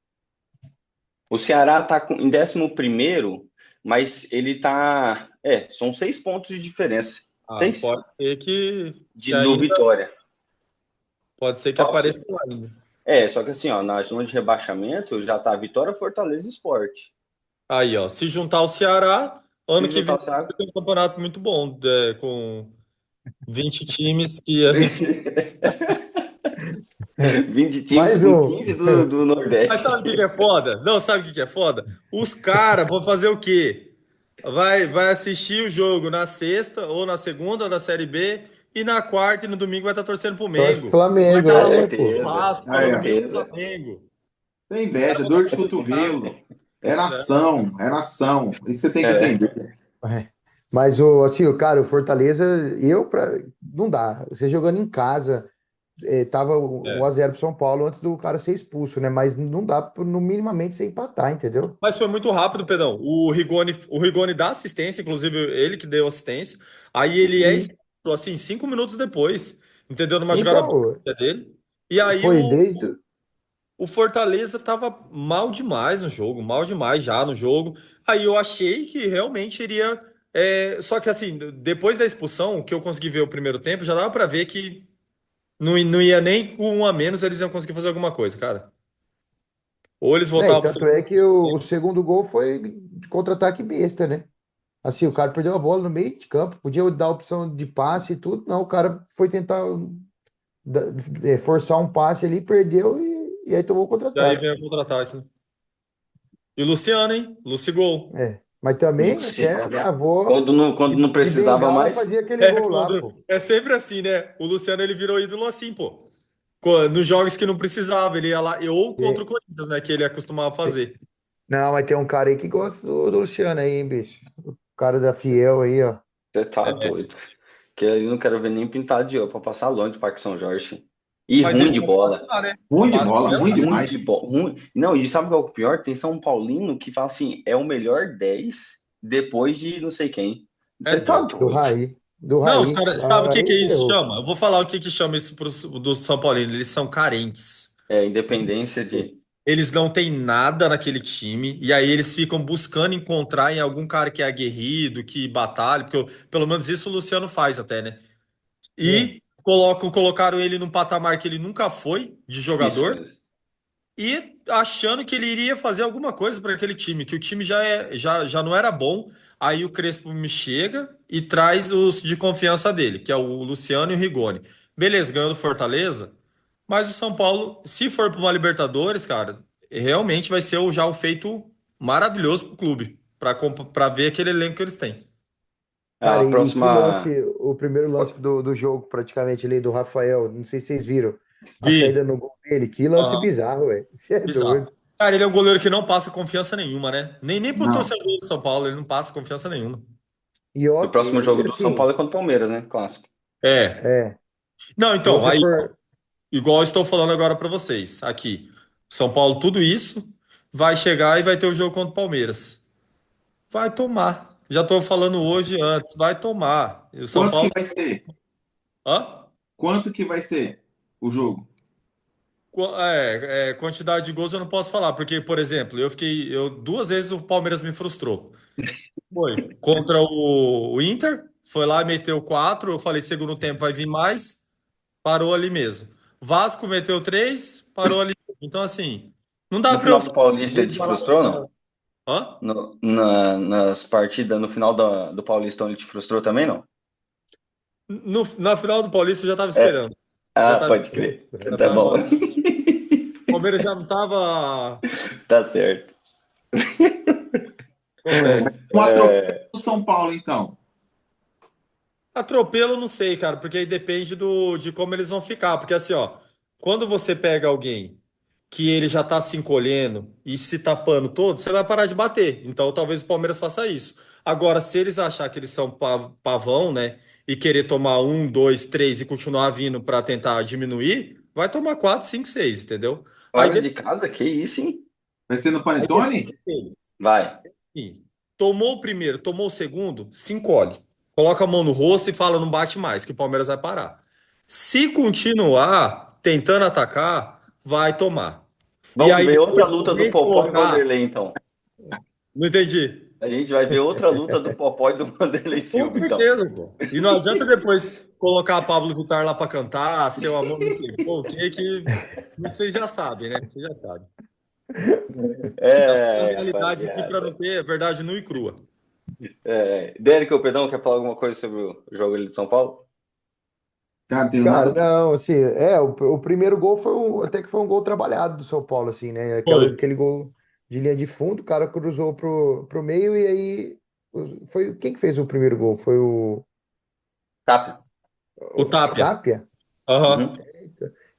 O Ceará está em 11º, mas ele está. São 6 pontos de diferença. Ah, 6 pode ser que do ainda Vitória. pode ser que Pode apareça ser. lá ainda. Só que assim, ó, na zona de rebaixamento já tá Vitória, Fortaleza e Sport. Aí, ó, se juntar o Ceará, ano Se que vem juntar o Ceará. tem um campeonato muito bom, com 20 times que a gente. 20 times Mas com o 15 do Mas Nordeste. sabe o que que é foda? Não, sabe o que que é foda? Os caras vão fazer o quê? Vai assistir o jogo na sexta ou na segunda da Série B e na quarta e no domingo vai estar torcendo pro torce pro Mengo. Vai Flamengo, estar lá no pô. churrasco Aí, falando ó. bem do Certeza. Flamengo. Tem Os caras inveja, vão dor de estar cotovelo. É né? nação, é nação. Isso você tem que É. entender. É. Mas assim, cara, o Fortaleza, não dá. Você jogando em casa, tava um É. 1-0 pro São Paulo antes do cara ser expulso, né? Mas não dá no minimamente você empatar, entendeu? Mas foi muito rápido, Pedrão. O Rigoni dá assistência, inclusive ele que deu assistência. Aí ele é Sim. expulso, assim, 5 minutos depois, entendeu? Numa jogada Então, boa dele. E aí foi desde. o Fortaleza tava mal demais no jogo, mal demais já no jogo. Aí eu achei que realmente iria. Só que assim, depois da expulsão, que eu consegui ver o primeiro tempo, já dava pra ver que não ia nem com um a menos eles iam conseguir fazer alguma coisa, cara. Ou eles Né, e voltavam pro tanto segundo é que o tempo. segundo gol foi de contra-ataque besta, né? Assim, o cara perdeu a bola no meio de campo, podia dar a opção de passe e tudo. Não, o cara foi tentar da- forçar um passe ali, perdeu e aí tomou o E aí contra-ataque. vem o contra-ataque, né? E o Luciano, hein? Lucigol. Mas também até a Luciano. minha avó Quando não de precisava bengala mais. fazia aquele gol lá, pô. É sempre assim, né? O Luciano ele virou ídolo assim, pô. Nos jogos que não precisava, ele ia lá, ou contra o É, Corinthians, né? Que ele acostumava fazer. não, mas tem um cara aí que gosta do Luciano aí, hein, bicho? O cara da Fiel aí, ó. Você tá doido. Que eu não quero ver nem pintado de ouro pra passar longe do Parque São Jorge. E Mas ruim ele de tem a base bola. lá, né? A Ruim de base bola, é ruim lá, né? Ruim de demais. bola. Ruim. Não, e sabe o que é o pior? Tem São Paulino que fala assim: é o melhor 10 depois de não sei quem. É Você tá doido. Do doido. Raí. Do Não, os Raí. caras, sabe o que que Aí isso ferrou. chama? Eu vou falar o que que chama isso do São Paulino. Eles são carentes. É, independência de. Eles não têm nada naquele time, e aí eles ficam buscando encontrar em algum cara que é aguerrido, que batalha, porque pelo menos isso o Luciano faz até, né? É. E colocaram ele num patamar que ele nunca foi de Isso jogador, mesmo. e achando que ele iria fazer alguma coisa para aquele time, que o time já não era bom. Aí o Crespo me chega e traz os de confiança dele, que é o Luciano e o Rigoni. Beleza, ganhou do Fortaleza, mas o São Paulo, se for para uma Libertadores, cara, realmente vai ser já um feito maravilhoso pro clube, para ver aquele elenco que eles têm. A Cara, e que próxima. lance, o primeiro lance do jogo, praticamente ali, do Rafael, não sei se vocês viram, a saída Vi. no gol dele, que lance Aham, bizarro, velho. Você é bizarro. doido. Cara, ele é um goleiro que não passa confiança nenhuma, né? Nem pro Não. torcedor do São Paulo, ele não passa confiança nenhuma. E E ó, o próximo que jogo do São assim, Paulo é contra o Palmeiras, né? Clássico. É. é, Não, se então, você aí, for. igual eu estou falando agora para vocês, aqui, São Paulo, tudo isso vai chegar e vai ter o jogo contra o Palmeiras. Vai tomar. Já estou falando hoje antes, vai tomar. E o São Quanto que Paulo. vai ser? Hã? Quanto que vai ser o jogo? Quantidade de gols eu não posso falar, porque, por exemplo, duas vezes o Palmeiras me frustrou. Foi contra o Inter, foi lá e meteu quatro. Eu falei, segundo tempo vai vir mais, parou ali mesmo. Vasco meteu três, parou ali mesmo. Então, assim, não dá No pra eu final do falar. Paulista ele te frustrou, não? Hã? Nas partidas, no final do Paulistão ele te frustrou também, não? Na final do Paulista eu já tava É. esperando. Já Ah, tava, pode crer. já Tá bom. tava. O Palmeiras já não tava. Tá certo. Acontece. Um atropelo É, do São Paulo, então. Atropelo, não sei, cara, porque aí depende de como eles vão ficar. Porque assim, ó, quando você pega alguém que ele já tá se encolhendo e se tapando todo, você vai parar de bater. Então talvez o Palmeiras faça isso. Agora, se eles achar que eles são pavão, né, e querer tomar um, dois, três e continuar vindo pra tentar diminuir, vai tomar quatro, cinco, seis, entendeu? Aí fora de casa, que isso, hein? Vai ser no Aí Panetone? depende deles. Vai. Sim. Tomou o primeiro, tomou o segundo, se encolhe. Coloca a mão no rosto e fala, não bate mais, que o Palmeiras vai parar. Se continuar tentando atacar, vai tomar. E Vamos aí ver outra depois, se luta do alguém Popó e colocar. Vanderlei, então. Não entendi. A gente vai ver outra luta do Popó e do Vanderlei Com Silva, então. certeza, pô. E não adianta depois colocar a Pablo Vittar lá pra cantar, seu amor me pegou, o que que. Vocês já sabem, né? Vocês já sabem. A É, realidade aqui pra rapaziada. não ter é verdade nua e crua. Derek, o Pedrão, quer falar alguma coisa sobre o jogo ali de São Paulo? Cara, tenho Cara, nada. não, assim, o primeiro gol até que foi um gol trabalhado do São Paulo, assim, né? Foi. Aquele gol de linha de fundo, o cara cruzou pro meio e aí quem que fez o primeiro gol? Foi Tá. O o Tapia. Tapia? Aham. Uhum.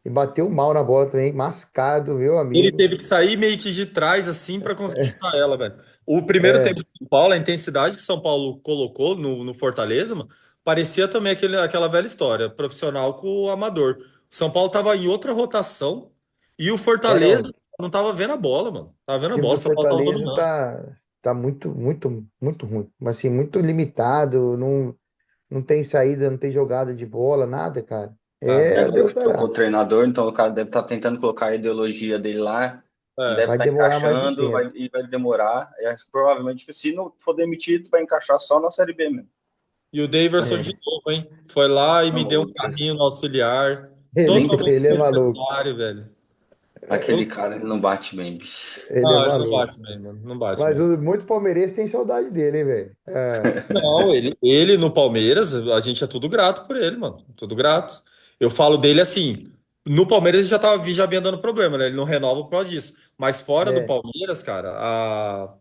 E bateu mal na bola também, mascado, meu Ele amigo. teve que sair meio que de trás, assim, pra conseguir chutar ela, velho. O primeiro tempo É, do São Paulo, a intensidade que São Paulo colocou no Fortaleza, mano, parecia também aquela velha história, profissional com o amador. O São Paulo tava em outra rotação e o Fortaleza não, o não tava vendo a bola, mano. Tava vendo a time bola, do o São Paulo tava Fortaleza dominando. tá muito, muito, muito ruim. Mas assim, muito limitado, não tem saída, não tem jogada de bola, nada, cara. Nada. E É a agora Deus que trocou dará. o treinador, então o cara deve estar tentando colocar a ideologia dele lá, não deve É. Vai estar demorar mais um encaixando, tempo. vai demorar. Provavelmente, se não for demitido, vai encaixar só na Série B mesmo. E o Daverson de É, novo, hein? Foi lá e me deu um Não, carrinho no auxiliar. nem Totalmente ele é precisa. maluco. desnecessário, velho. Aquele Eu... cara, ele não bate bem, bicho. Ele é Não, ele não maluco. bate bem, mano. Não bate Mas bem. muito palmeirense tem saudade dele, hein, velho? É, Não, ele no Palmeiras, a gente é tudo grato por ele, mano. Tudo grato. Eu falo dele assim, no Palmeiras ele já tava já vinha dando problema, né? Ele não renova por causa disso. Mas fora do é. Palmeiras, cara, a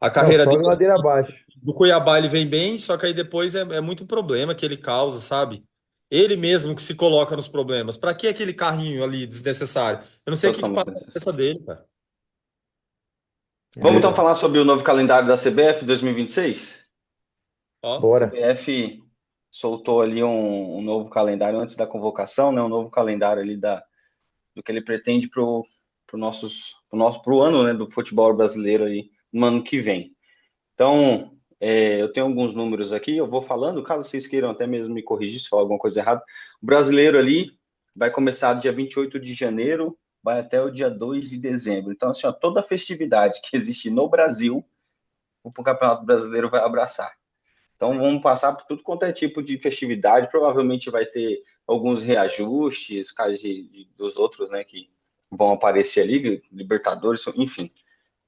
Não, carreira só dele ladeira abaixo. do Cuiabá ele vem bem, só que aí depois é muito problema que ele causa, sabe? Ele mesmo que se coloca nos problemas. Pra que aquele carrinho ali desnecessário? Eu não sei o que Totalmente passa na cabeça necessário. dele, cara. É Vamos então verdade. falar sobre o novo calendário da CBF 2026? Ó, Bora. CBF soltou ali um novo calendário antes da convocação, né? Um novo calendário ali do que ele pretende pro ano, né, do futebol brasileiro aí no ano que vem. Então, eu tenho alguns números aqui, eu vou falando, caso vocês queiram até mesmo me corrigir se falar alguma coisa errada. O brasileiro ali vai começar dia 28 de janeiro, vai até o dia 2 de dezembro. Então, assim, ó, toda festividade que existe no Brasil, o Campeonato Brasileiro vai abraçar. Então, vamos passar por tudo quanto é tipo de festividade. Provavelmente vai ter alguns reajustes, caso dos outros, né, que vão aparecer ali, Libertadores, enfim.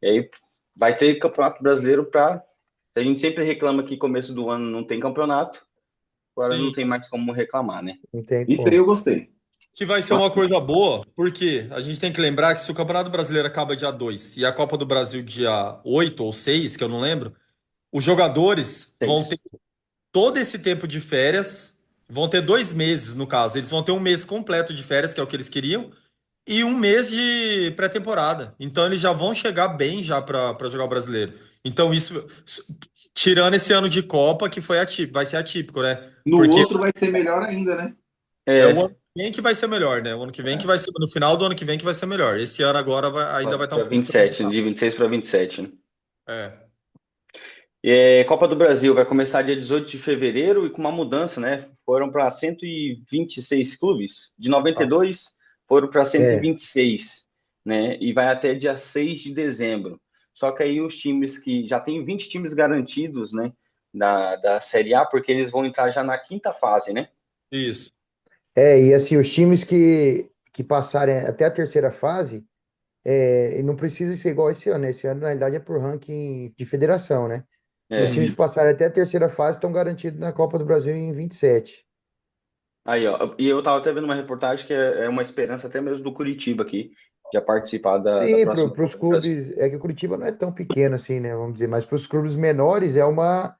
E aí vai ter Campeonato Brasileiro para. A gente sempre reclama que começo do ano não tem campeonato, agora não sim. tem mais como reclamar, né? Não tem Isso aí como. eu gostei. Que vai ser uma coisa boa, porque a gente tem que lembrar que se o Campeonato Brasileiro acaba dia 2 e a Copa do Brasil dia 8 ou 6, que eu não lembro, os jogadores vão ter Seis. todo esse tempo de férias, vão ter 2 meses, no caso. Eles vão ter um mês completo de férias, que é o que eles queriam, e um mês de pré-temporada. Então eles já vão chegar bem já para jogar o brasileiro. Então tirando esse ano de Copa, que foi atípico, vai ser atípico, né? No Porque outro vai ser melhor ainda, né? é o É, ano que vem que vai ser melhor, né? O ano que vem que vai ser, no final do ano que vem que vai ser melhor. Esse ano agora ainda vai estar um dia pouco 27, prejudicado. de 26 para 27, né? É. Copa do Brasil vai começar dia 18 de fevereiro e com uma mudança, né? Foram para 126 clubes, de Tá. 92 foram para É. 126, né? E vai até dia 6 de dezembro. Só que aí os times que já tem 20 times garantidos, né? Da Série A, porque eles vão entrar já na quinta fase, né? Isso. E assim, os times que passarem até a terceira fase, e não precisa ser igual esse ano, né? Esse ano, na realidade, é por ranking de federação, né? Os É. times que Isso. passarem até a terceira fase estão garantidos na Copa do Brasil em 27. Aí, ó. E eu tava até vendo uma reportagem que é uma esperança até mesmo do Curitiba aqui, já participar da Sim, próxima para os Copa do Brasil. clubes, é que o Curitiba não é tão pequeno assim, né? Vamos dizer, mas para os clubes menores é uma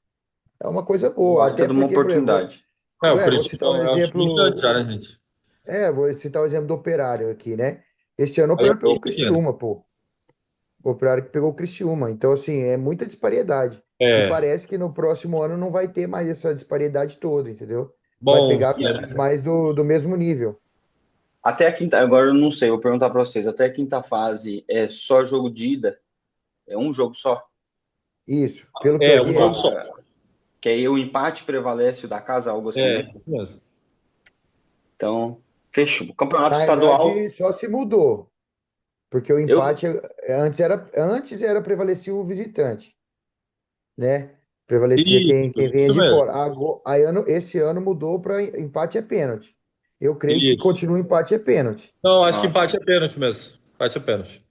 coisa Um boa. baita Até de uma porque, por exemplo, oportunidade. O vou Curitiba citar um é um time grande já, né, exemplo. gente? Vou citar o exemplo do Operário aqui, né? Esse ano o Aí é Operário pegou bem o pequeno. Criciúma, pô. O Operário que pegou o Criciúma. Então, assim, é muita disparidade. E É. parece que no próximo ano não vai ter mais essa disparidade toda, entendeu? Vai Bom, pegar clubes mais do mesmo nível. Até a quinta, agora eu não sei, vou perguntar para vocês. Até a quinta fase é só jogo de ida? É um jogo só? Isso, pelo que eu é vi, um jogo só. Que aí o empate prevalece o da casa, algo assim, É, né? isso mesmo. Então, fechou. Campeonato na estadual, realidade, só se mudou. Porque o eu. empate antes era prevalecia o visitante, né? Prevalecia quem vinha Isso de mesmo. fora. Esse ano mudou para empate é pênalti. Eu creio que Isso. continua empate é pênalti. Não, acho que Ah, tá. empate é pênalti mesmo. Empate é pênalti.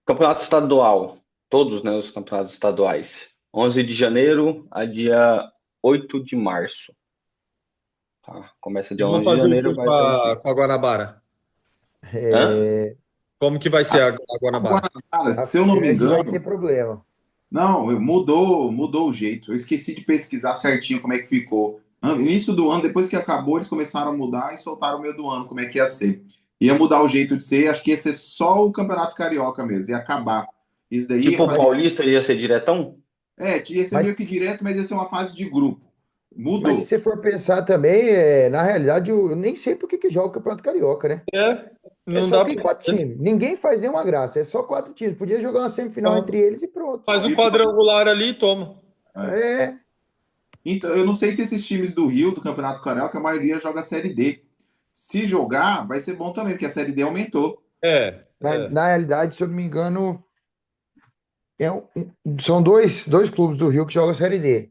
Campeonato estadual, todos, né, os campeonatos estaduais. 11 de janeiro a dia 8 de março. Tá? Começa E dia vão 11 de fazer o janeiro, que vai até o dia. com a Guanabara? Hã? É, Como que vai ser a Guanabara? Agora, cara, a se eu não me Fierd vai ter engano, problema. não, mudou o jeito. Eu esqueci de pesquisar certinho como é que ficou. Início do ano, depois que acabou, eles começaram a mudar e soltaram o meio do ano como é que ia ser. Ia mudar o jeito de ser, acho que ia ser só o Campeonato Carioca mesmo, ia acabar. Isso daí Tipo o vai Mas, Paulista ia ser diretão? ia ser mas, meio que direto, mas ia ser uma fase de grupo. mas se Mudou. você for pensar também, na realidade, eu nem sei por que que joga o Campeonato Carioca, né? É, É não só dá tem pra. quatro times. Ninguém faz nenhuma graça. É só quatro times. Podia jogar uma semifinal entre eles e pronto. Faz o E pronto. quadrangular ali e toma. É. É, Então, eu não sei se esses times do Rio, do Campeonato Carioca, a maioria joga a Série D. Se jogar, vai ser bom também, porque a Série D aumentou. É, na, é. na realidade, se eu não me engano, são dois clubes do Rio que jogam a Série D.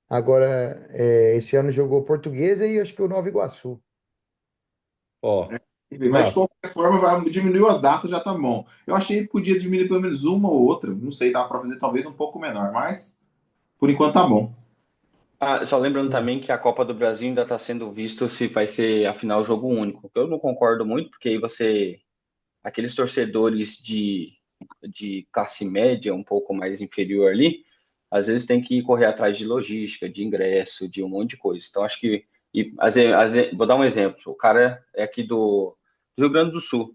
Agora, esse ano jogou Portuguesa e acho que o Nova Iguaçu. Ó, Mas de massa. qualquer forma, diminuiu as datas, já tá bom. Eu achei que podia diminuir pelo menos uma ou outra. Não sei, dá para fazer talvez um pouco menor, mas por enquanto tá bom. Ah, só lembrando também que a Copa do Brasil ainda está sendo visto se vai ser afinal jogo único. Eu não concordo muito, porque aí aqueles torcedores de classe média, um pouco mais inferior ali, às vezes tem que correr atrás de logística, de ingresso, de um monte de coisa. Então acho que, vou dar um exemplo. O cara é aqui do Rio Grande do Sul.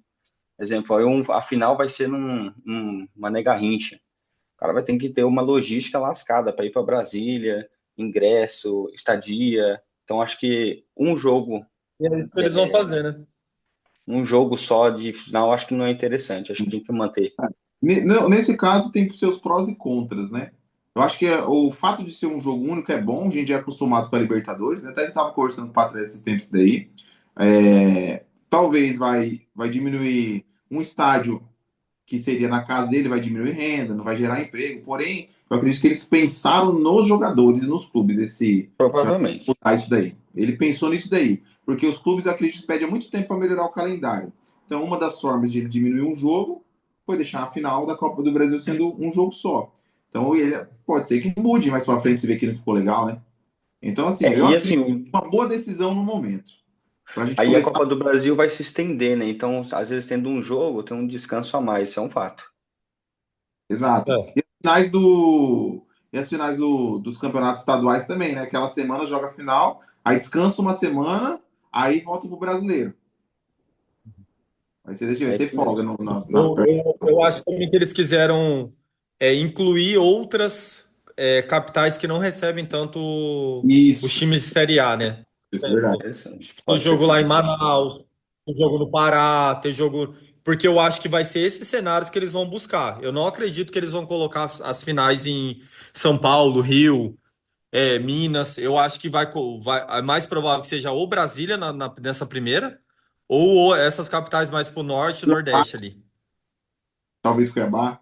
Exemplo, aí a final vai ser numa Nega Rincha. O cara vai ter que ter uma logística lascada para ir para Brasília, ingresso, estadia. Então, acho que E é isso que eles vão fazer, né? um jogo só de final, acho que não é interessante. Acho que tem que manter. Nesse caso, tem seus prós e contras, né? Eu acho que o fato de ser um jogo único é bom, a gente é acostumado com a Libertadores, né? Até a gente estava conversando para trás esses tempos daí. Talvez vai diminuir um estádio que seria na casa dele, vai diminuir renda, não vai gerar emprego. Porém, eu acredito que eles pensaram nos jogadores e nos clubes, para Provavelmente. mudar isso daí. Ele pensou nisso daí, porque os clubes, acredito, que pedem muito tempo para melhorar o calendário. Então, uma das formas de ele diminuir um jogo foi deixar a final da Copa do Brasil sendo um jogo só. Então, ele pode ser que mude mais para frente, se vê que não ficou legal, né? Então, assim, eu E acredito assim, que é uma boa decisão no momento. Para a gente aí a começar. Copa do Brasil vai se estender, né? Então, às vezes, tendo um jogo, tem um descanso a mais, isso é um fato. Exato. É. E as finais dos campeonatos estaduais também, né? Aquela semana joga a final, aí descansa uma semana, aí volta pro brasileiro. Aí você deixa É ter isso mesmo. folga na Eu acho também que eles quiseram incluir outras capitais que não recebem tanto os Isso, times de Série A, né? isso é verdade. Interessante. Tem Pode ser jogo lá em também. Manaus, tem jogo no Pará, tem jogo. Porque eu acho que vai ser esses cenários que eles vão buscar. Eu não acredito que eles vão colocar as finais em São Paulo, Rio, Minas. Eu acho que é mais provável que seja ou Brasília nessa primeira, ou essas capitais mais pro norte e nordeste ali. Talvez Cuiabá.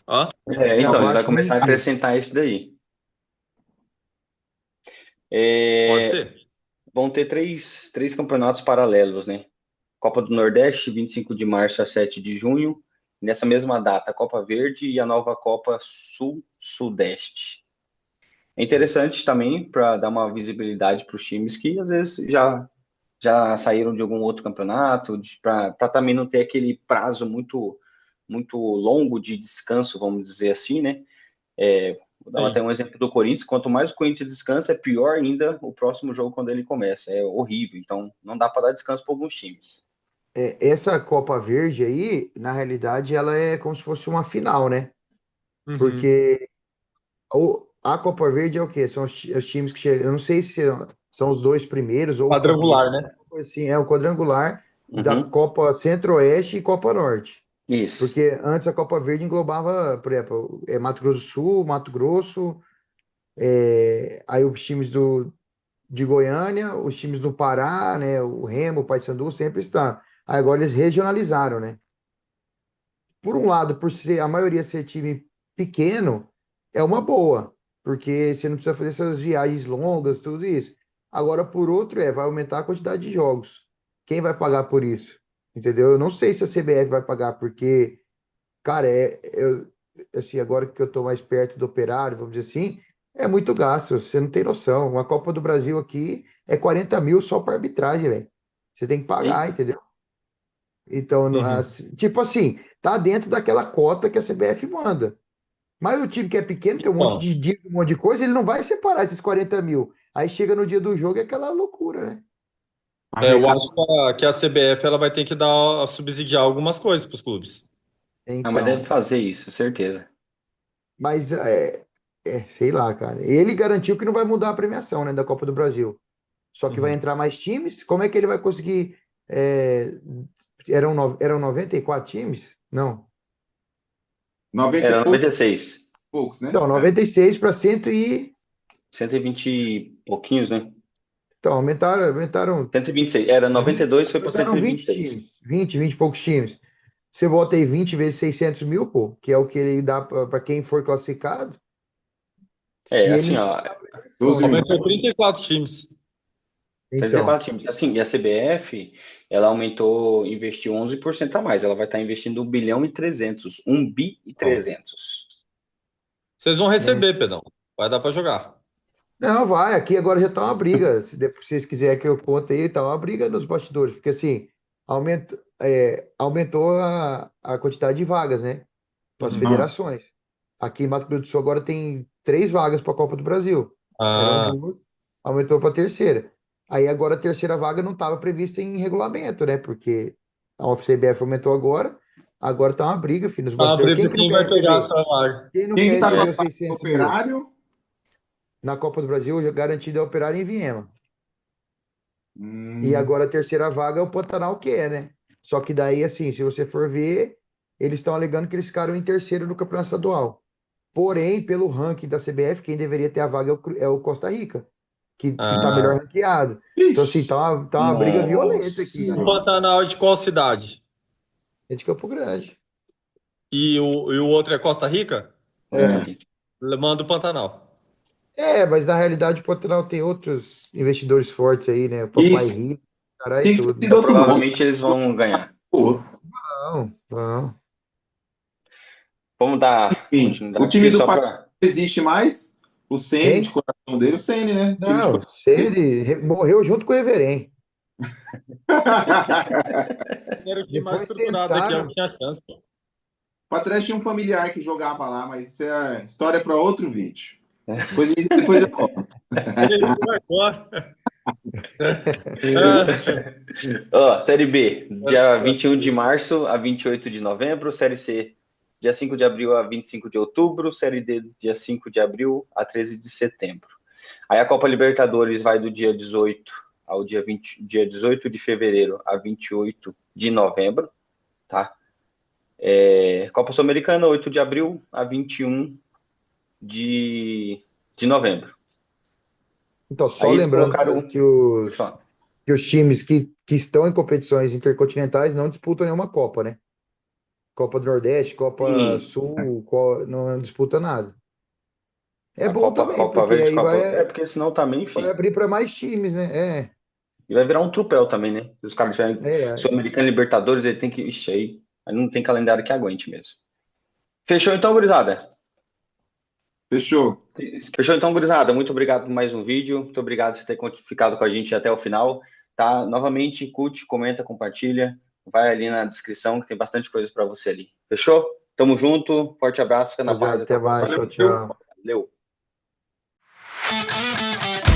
Hã? Então, Cuiabá ele vai acho que não começar a existe. acrescentar isso daí. Pode É, ser? vão ter três campeonatos paralelos, né? Copa do Nordeste, 25 de março a 7 de junho. Nessa mesma data, a Copa Verde e a nova Copa Sul-Sudeste. É interessante também para dar uma visibilidade para os times que às vezes já saíram de algum outro campeonato, para também não ter aquele prazo muito longo de descanso, vamos dizer assim, né? Vou dar até Sim. um exemplo do Corinthians. Quanto mais o Corinthians descansa, é pior ainda o próximo jogo quando ele começa. É horrível. Então, não dá para dar descanso para alguns times. Essa Copa Verde aí, na realidade, ela é como se fosse uma final, né? Uhum. Porque a Copa Verde é o quê? São os times que chegam. Eu não sei se são os dois primeiros ou o campeão. Quadrangular, né? Assim, é o quadrangular da Uhum. Copa Centro-Oeste e Copa Norte. Isso. Porque antes a Copa Verde englobava, por exemplo, Mato Grosso do Sul, Mato Grosso, aí os times de Goiânia, os times do Pará, né? O Remo, o Paysandu sempre está. Aí agora eles regionalizaram, né? Por um lado, por ser a maioria ser time pequeno, é uma boa, porque você não precisa fazer essas viagens longas, tudo isso. Agora, por outro, vai aumentar a quantidade de jogos. Quem vai pagar por isso? Entendeu? Eu não sei se a CBF vai pagar, porque, cara, assim, agora que eu tô mais perto do operário, vamos dizer assim, é muito gasto, você não tem noção. Uma Copa do Brasil aqui é 40 mil só para arbitragem, velho. Você tem que pagar, Eita. entendeu? Então, Uhum. tipo assim, tá dentro daquela cota que a CBF manda. Mas o time que é pequeno, tem um monte Então, de dívida, um monte de coisa, ele não vai separar esses 40 mil. Aí chega no dia do jogo é aquela loucura, né? eu Arrecada. acho que a CBF ela vai ter que subsidiar algumas coisas para os clubes. Ah, mas deve Então, fazer isso, certeza. mas sei lá, cara. Ele garantiu que não vai mudar a premiação, né, da Copa do Brasil. Só que vai Uhum. entrar mais times. Como é que ele vai conseguir? Eram 94 times? Não. 90 e Era poucos, 96. né? Então, 96 para 100 e... 120 e pouquinhos, né? Então, aumentaram 126. Era 20, 92, foi para aumentaram 20 126. times. 20 e poucos times. Você bota aí 20 vezes 600 mil, pô, que é o que ele dá para quem for classificado. Se É, ele assim, não ó, mudar a premiação, 12 né? milhões. Aumentou 34 times. Então, 34 times. Assim, e a CBF, ela aumentou, investiu 11% a mais. Ela vai estar investindo 1 bilhão e 300. 1 bi e ó, 300. Vocês vão é. receber, Pedrão. Vai dar pra jogar. Não, vai. Aqui agora já tá uma briga. Se depois vocês quiserem que eu conte aí, tá uma briga nos bastidores, porque assim, aumentou a quantidade de vagas, né? Para as Uhum. Ah, federações. Aqui em Mato Grosso do Sul agora tem 3 vagas para a Copa do Brasil. Eram Ah, 2, aumentou para a terceira. Aí agora a terceira vaga não estava prevista em regulamento, né? Porque a CBF aumentou agora tá uma briga, filho, nos a bastidores. briga Quem de que não quem quer vai pegar receber? essa vaga. Quem não quem que quer tá com receber a os vaga do 600 mil? Operário? Na Copa do Brasil, garantido é o Operário em Viema. E Hum, agora a terceira vaga é o Pantanal que é, né? Só que daí, assim, se você for ver, eles estão alegando que eles ficaram em terceiro no Campeonato Estadual. Porém, pelo ranking da CBF, quem deveria ter a vaga é o Costa Rica, que tá melhor Ah, ranqueado. Então, assim, ixi, tá uma briga violenta aqui, Nossa. o velho. Pantanal é de qual cidade? É de Campo Grande. E o outro é Costa Rica? Costa É. Rica. Manda o Pantanal. Mas na realidade o Pantanal tem outros investidores fortes aí, né? O Papai isso. Rico, caralho, Tinha que ter tudo. sido Então, outro nome. provavelmente eles vão ganhar. Posto. Não, não. Vamos dar Enfim, o continuidade time aqui do só Pacaembu para. não existe mais. O Ceni, de Quem? coração dele, o Ceni, né? Time de Não, coração se dele. ele morreu junto com o Everém. Era o time mais Depois estruturado aqui, eu não tentaram. tinha chance. O Patrese tinha um familiar que jogava lá, mas isso é história para outro vídeo. Depois eu conto. Ele foi agora. Ah, Ó, Série B, dia 21 de março a 28 de novembro. Série C, dia 5 de abril a 25 de outubro. Série D, dia 5 de abril a 13 de setembro. Aí a Copa Libertadores vai do dia 18 ao dia 18 de fevereiro a 28 de novembro, tá? Copa Sul-Americana, 8 de abril a 21 de novembro. Então, só Aí eles lembrando que, colocaram. que os, Pessoal, que os times que estão em competições intercontinentais não disputam nenhuma Copa, né? Copa do Nordeste, Copa sim, Sul, não disputa nada. É a bom Copa, também, Copa porque Verde, aí Copa. vai, Porque senão também, vai enfim. abrir para mais times, né? E vai virar um trupel também, né? Se os caras tiverem É. Sul-Americano e Libertadores, ele tem que. Ixi, aí não tem calendário que aguente mesmo. Fechou então, gurizada? Fechou. Fechou então, gurizada. Muito obrigado por mais um vídeo. Muito obrigado por ter ficado com a gente até o final. Tá? Novamente, curte, comenta, compartilha. Vai ali na descrição que tem bastante coisa para você ali. Fechou? Tamo junto. Forte abraço. Fica na paz. Rapaziada, Até até o próximo mais. Tchau, vídeo. Valeu. tchau. Valeu.